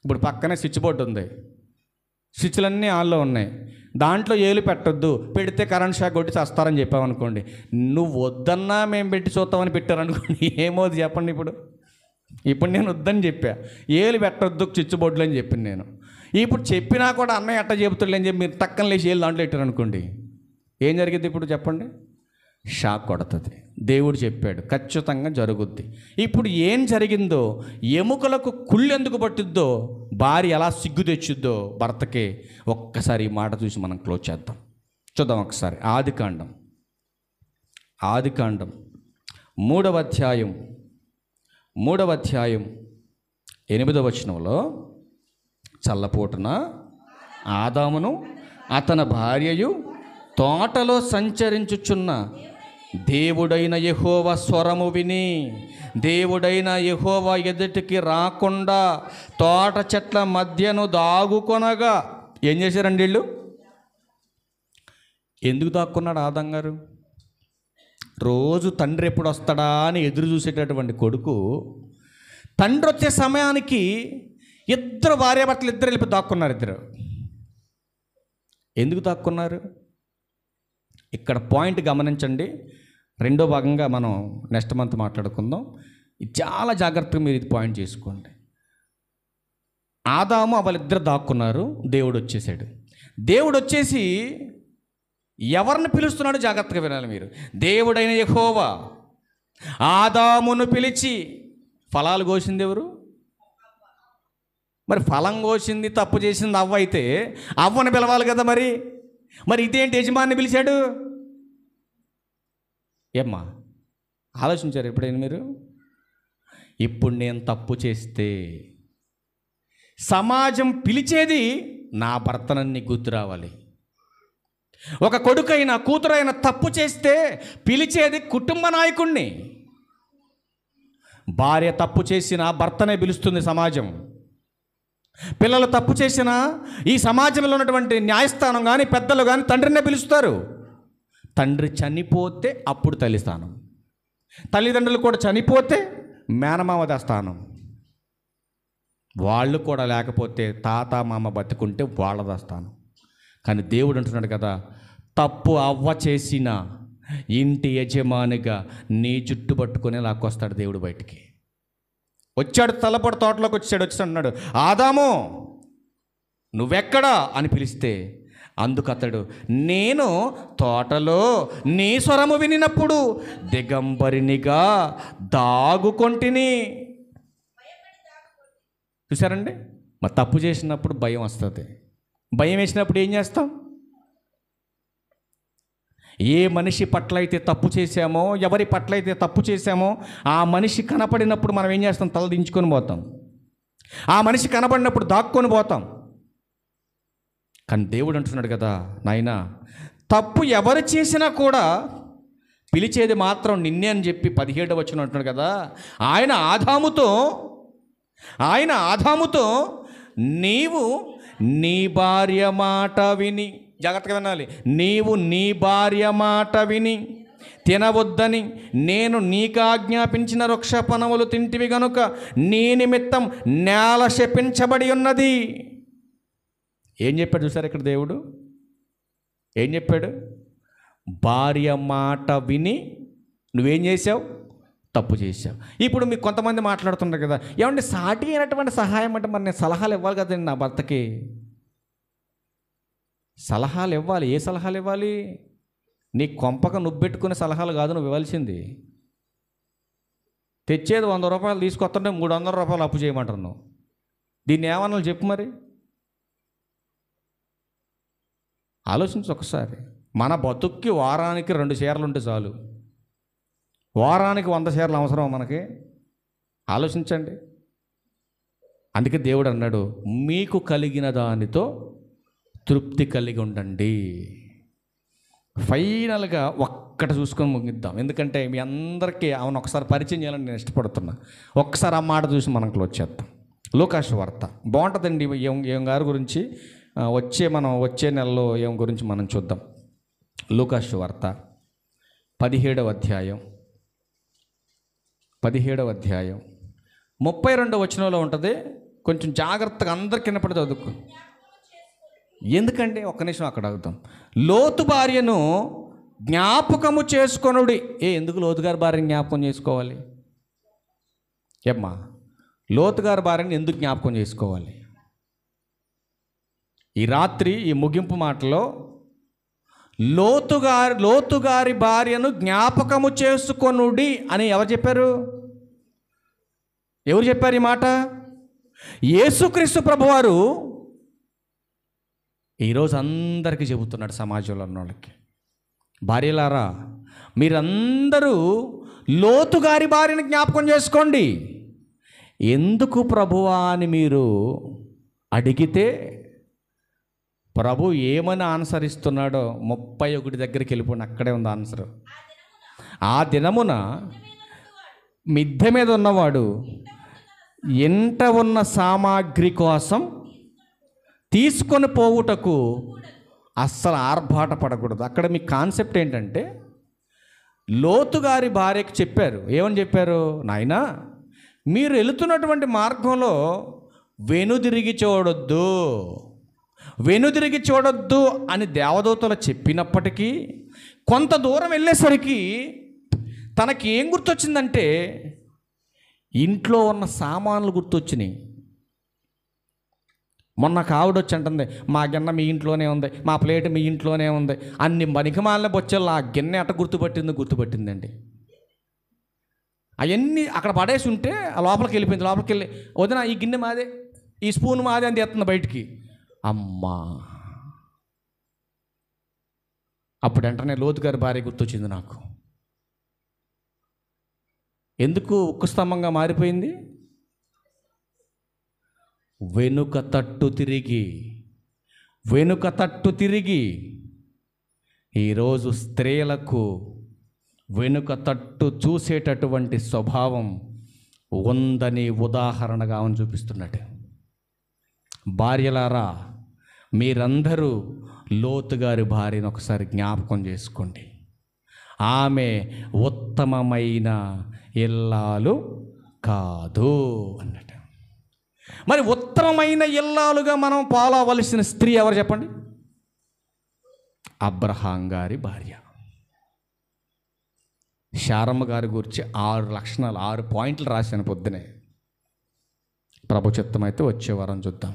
ఇప్పుడు పక్కనే స్విచ్ బోర్డు ఉంది, స్విచ్లన్నీ ఆన్లో ఉన్నాయి, దాంట్లో ఏలు పెట్టొద్దు, పెడితే కరెంట్ షాక్ కొట్టి చస్తారని చెప్పామనుకోండి, నువ్వు వద్దన్నా మేము పెట్టి చూస్తామని పెట్టారనుకోండి, ఏమోది చెప్పండి. ఇప్పుడు నేను వద్దని చెప్పా, ఏలు పెట్టొద్దు స్విచ్ బోర్డులో అని చెప్పింది నేను. ఇప్పుడు చెప్పినా కూడా అన్నయ్య ఎట్ట చెబుతులే అని చెప్పి మీరు టక్కన లేచి ఏళ్ళు దాంట్లో పెట్టారనుకోండి, ఏం జరిగింది ఇప్పుడు చెప్పండి? షాక్ కొడుతుంది. దేవుడు చెప్పాడు, ఖచ్చితంగా జరుగుద్ది. ఇప్పుడు ఏం జరిగిందో, ఎముకలకు కుళ్ళు ఎందుకు పట్టుద్దో, భార్య ఎలా సిగ్గు తెచ్చుద్దో భర్తకే, ఒక్కసారి ఈ మాట చూసి మనం క్లోజ్ చేద్దాం. చూద్దాం ఒకసారి. ఆదికాండం 3వ అధ్యాయం 8వ వచనంలో, చల్లపూటన ఆదామును అతని భార్యయు తోటలో సంచరించుచున్న దేవుడైన యెహోవా స్వరము విని, దేవుడైన యెహోవా ఎదుటికి రాకుండా తోట చెట్ల మధ్యను దాగుకొనగా, ఏం చేశారండి వీళ్ళు? ఎందుకు దాక్కున్నాడు ఆదాం గారు? రోజు తండ్రి ఎప్పుడు వస్తాడా అని ఎదురు చూసేటటువంటి కొడుకు, తండ్రి వచ్చే సమయానికి ఇద్దరు భార్యాభర్తలు ఇద్దరు వెళ్ళి దాక్కున్నారు. ఇద్దరు ఎందుకు దాక్కున్నారు? ఇక్కడ పాయింట్ గమనించండి. రెండో భాగంగా మనం నెక్స్ట్ మంత్ మాట్లాడుకుందాం. చాలా జాగ్రత్తగా మీరు ఇది పాయింట్ చేసుకోండి. ఆదాము వాళ్ళిద్దరు దాక్కున్నారు, దేవుడు వచ్చేసాడు. దేవుడు వచ్చేసి ఎవరిని పిలుస్తున్నాడో జాగ్రత్తగా వినాలి మీరు. దేవుడైన యెహోవా ఆదామును పిలిచి, ఫలాలు కోసింది ఎవరు? మరి ఫలం కోసింది, తప్పు చేసింది అవ్వ అయితే అవ్వని పిలవాలి కదా. మరి ఇదేంటి యజమాని పిలిచాడు? ఏమ్మా ఆలోచించారు ఎప్పుడైనా మీరు? ఇప్పుడు నేను తప్పు చేస్తే సమాజం పిలిచేది నా భర్తనని గుర్తు రావాలి. ఒక కొడుకైనా కూతురైనా తప్పు చేస్తే పిలిచేది కుటుంబ నాయకుడిని. భార్య తప్పు చేసినా భర్తనే పిలుస్తుంది సమాజం. పిల్లలు తప్పు చేసినా ఈ సమాజంలో ఉన్నటువంటి న్యాయస్థానం కానీ పెద్దలు కానీ తండ్రినే పిలుస్తారు. తండ్రి చనిపోతే అప్పుడు తల్లి స్థానం, తల్లిదండ్రులు కూడా చనిపోతే మేనమామ స్థానం, వాళ్ళు కూడా లేకపోతే తాత మామ బతుకుంటే వాళ్ళ స్థానం. కానీ దేవుడు అంటున్నాడు కదా, తప్పు అవ్వ చేసిన ఇంటి యజమానిగా నీ జుట్టు పట్టుకునే లాక్కొస్తాడు దేవుడు బయటికి. వచ్చాడు, తలపడి తోటలోకి వచ్చి అన్నాడు, ఆదాము నువ్వెక్కడా అని పిలిస్తే అందుకు అతడు, నేను తోటలో నీ స్వరము వినినప్పుడు దిగంబరినిగా దాగుకొంటిని. చూసారండి, మరి తప్పు చేసినప్పుడు భయం వస్తుంది. భయం వేసినప్పుడు ఏం చేస్తాం? ఏ మనిషి పట్ల అయితే తప్పు చేశామో, ఎవరి పట్ల అయితే తప్పు చేశామో ఆ మనిషి కనపడినప్పుడు మనం ఏం చేస్తాం? తల దించుకొని పోతాం. ఆ మనిషి కనపడినప్పుడు దాక్కొని పోతాం. కానీ దేవుడు అంటున్నాడు కదా, నాయనా తప్పు ఎవరు చేసినా కూడా పిలిచేది మాత్రం నిన్నే అని చెప్పి 17వ వచనం అంటున్నాడు కదా, ఆయన ఆదాముతో నీవు నీ భార్య మాట విని, జాగ్రత్తగా వినాలి, నీవు నీ భార్య మాట విని తినవద్దని నేను నీకు ఆజ్ఞాపించిన వృక్ష ఫలములు తింటివి గనుక నీ నిమిత్తం నేల శపించబడి ఉన్నది. ఏం చెప్పాడు చూసారు ఇక్కడ దేవుడు? ఏం చెప్పాడు? భార్య మాట విని నువ్వేం చేసావు? తప్పు చేశావు. ఇప్పుడు మీకు కొంతమంది మాట్లాడుతున్నారు కదా, ఏమంటే సాటి అయినటువంటి సహాయం అంటే మరి నేను సలహాలు ఇవ్వాలి కదండి నా భర్తకి. సలహాలు ఇవ్వాలి. ఏ సలహాలు ఇవ్వాలి? నీ కొంపక నువ్వు పెట్టుకునే సలహాలు కాదు నువ్వు ఇవ్వాల్సింది. తెచ్చేది 100 రూపాయలు తీసుకొస్తుంటే 300 రూపాయలు అప్పు చేయమంటారు నువ్వు. దీన్ని ఏమన్నా చెప్పు మరి. ఆలోచించు ఒకసారి. మన బతుక్కి వారానికి 2 చీరలు ఉంటే చాలు. వారానికి 100 చీరలు అవసరం మనకి? ఆలోచించండి. అందుకే దేవుడు అన్నాడు, మీకు కలిగిన దానితో తృప్తి కలిగి ఉండండి. ఫైనల్గా ఒక్కటి చూసుకొని ముగిద్దాం. ఎందుకంటే మీ అందరికీ అవును ఒకసారి పరిచయం చేయాలని నేను ఇష్టపడుతున్నా. ఒక్కసారి ఆ మాట చూసి మనకు వచ్చేద్దాం. లూకాసు వార్త బాగుంటుందండి. ఏం గారి గురించి వచ్చే నెలలో ఏం గురించి మనం చూద్దాం. లూకాసు వార్త 17వ అధ్యాయం 32వ వచనంలో ఉంటుంది. కొంచెం జాగ్రత్తగా అందరికి వినపడి చదువుకో. ఎందుకంటే ఒక్క నిమిషం అక్కడ అడుగుతాం. లోతు భార్యను జ్ఞాపకము చేసుకొనుడి. ఎందుకు లోతుగారి భార్యను జ్ఞాపకం చేసుకోవాలి? ఏమ్మా, లోతుగారి భార్యను ఎందుకు జ్ఞాపకం చేసుకోవాలి? ఈ రాత్రి ఈ ముగింపు మాటలో లోతుగారి భార్యను జ్ఞాపకము చేసుకొనుడి అని ఎవరు చెప్పారు? ఎవరు చెప్పారు ఈ మాట? యేసుక్రీస్తు ప్రభువారు ఈరోజు అందరికీ చెబుతున్నాడు, సమాజంలో ఉన్న వాళ్ళకి. భార్యలారా, మీరందరూ లోతుగారి భార్యను జ్ఞాపకం చేసుకోండి. ఎందుకు ప్రభువా అని మీరు అడిగితే ప్రభు ఏమని ఆన్సర్ ఇస్తున్నాడో 31 దగ్గరికి వెళ్ళిపోండి, అక్కడే ఉంది ఆన్సర్. ఆ దినమున మిద్దె మీద ఉన్నవాడు ఎంట ఉన్న సామాగ్రి కోసం తీసుకొని పోవుటకు అస్సలు ఆర్భాట పడకూడదు. అక్కడ మీ కాన్సెప్ట్ ఏంటంటే, లోతుగారి భార్యకు చెప్పారు. ఏమని చెప్పారు? నాయనా, మీరు వెళుతున్నటువంటి మార్గంలో వెనుదిరిగి చూడొద్దు అని దేవదూతలు చెప్పినప్పటికీ కొంత దూరం వెళ్ళేసరికి తనకి ఏం గుర్తొచ్చిందంటే, ఇంట్లో ఉన్న సామాన్లు గుర్తొచ్చినాయి. మొన్న కావిడొచ్చి అంటుంది, మా గిన్నె మీ ఇంట్లోనే ఉంది, మా ప్లేట్ మీ ఇంట్లోనే ఉంది. అన్ని మనికిమాలిన బొచ్చల్లో ఆ గిన్నె ఎట్ట గుర్తుపట్టిందండి. అవన్నీ అక్కడ పడేసి ఉంటే ఆ లోపలికి వెళ్ళిపోయింది. లోపలికి వెళ్ళి, వదిన ఈ గిన్నె మాదే, ఈ స్పూన్ మాదే అని తెస్తుంది బయటికి. అమ్మా, అప్పుడు వెంటనే లోతుగారి భార్య గుర్తొచ్చింది నాకు. ఎందుకు ఉక్కు స్తంభంగా మారిపోయింది? వెనుక తట్టు తిరిగి ఈరోజు స్త్రీలకు వెనుక తట్టు చూసేటటువంటి స్వభావం ఉందని ఉదాహరణగా ఆమెను చూపిస్తున్నాడు. భార్యలారా, మీరందరూ లోతు గారి భార్యను ఒకసారి జ్ఞాపకం చేసుకోండి. ఆమె ఉత్తమమైన ఇల్లాలు కాదు అన్నట్టు. మరి ఉత్తమమైన ఇల్లాలుగా మనం పాలవలసిన స్త్రీ ఎవరు చెప్పండి? అబ్రహాం గారి భార్య. శారమ్మ గారి గురించి 6 లక్షణాలు 6 పాయింట్లు రాశాను పొద్దునే. ప్రభు చిత్తమైతే వచ్చే వారం చూద్దాం.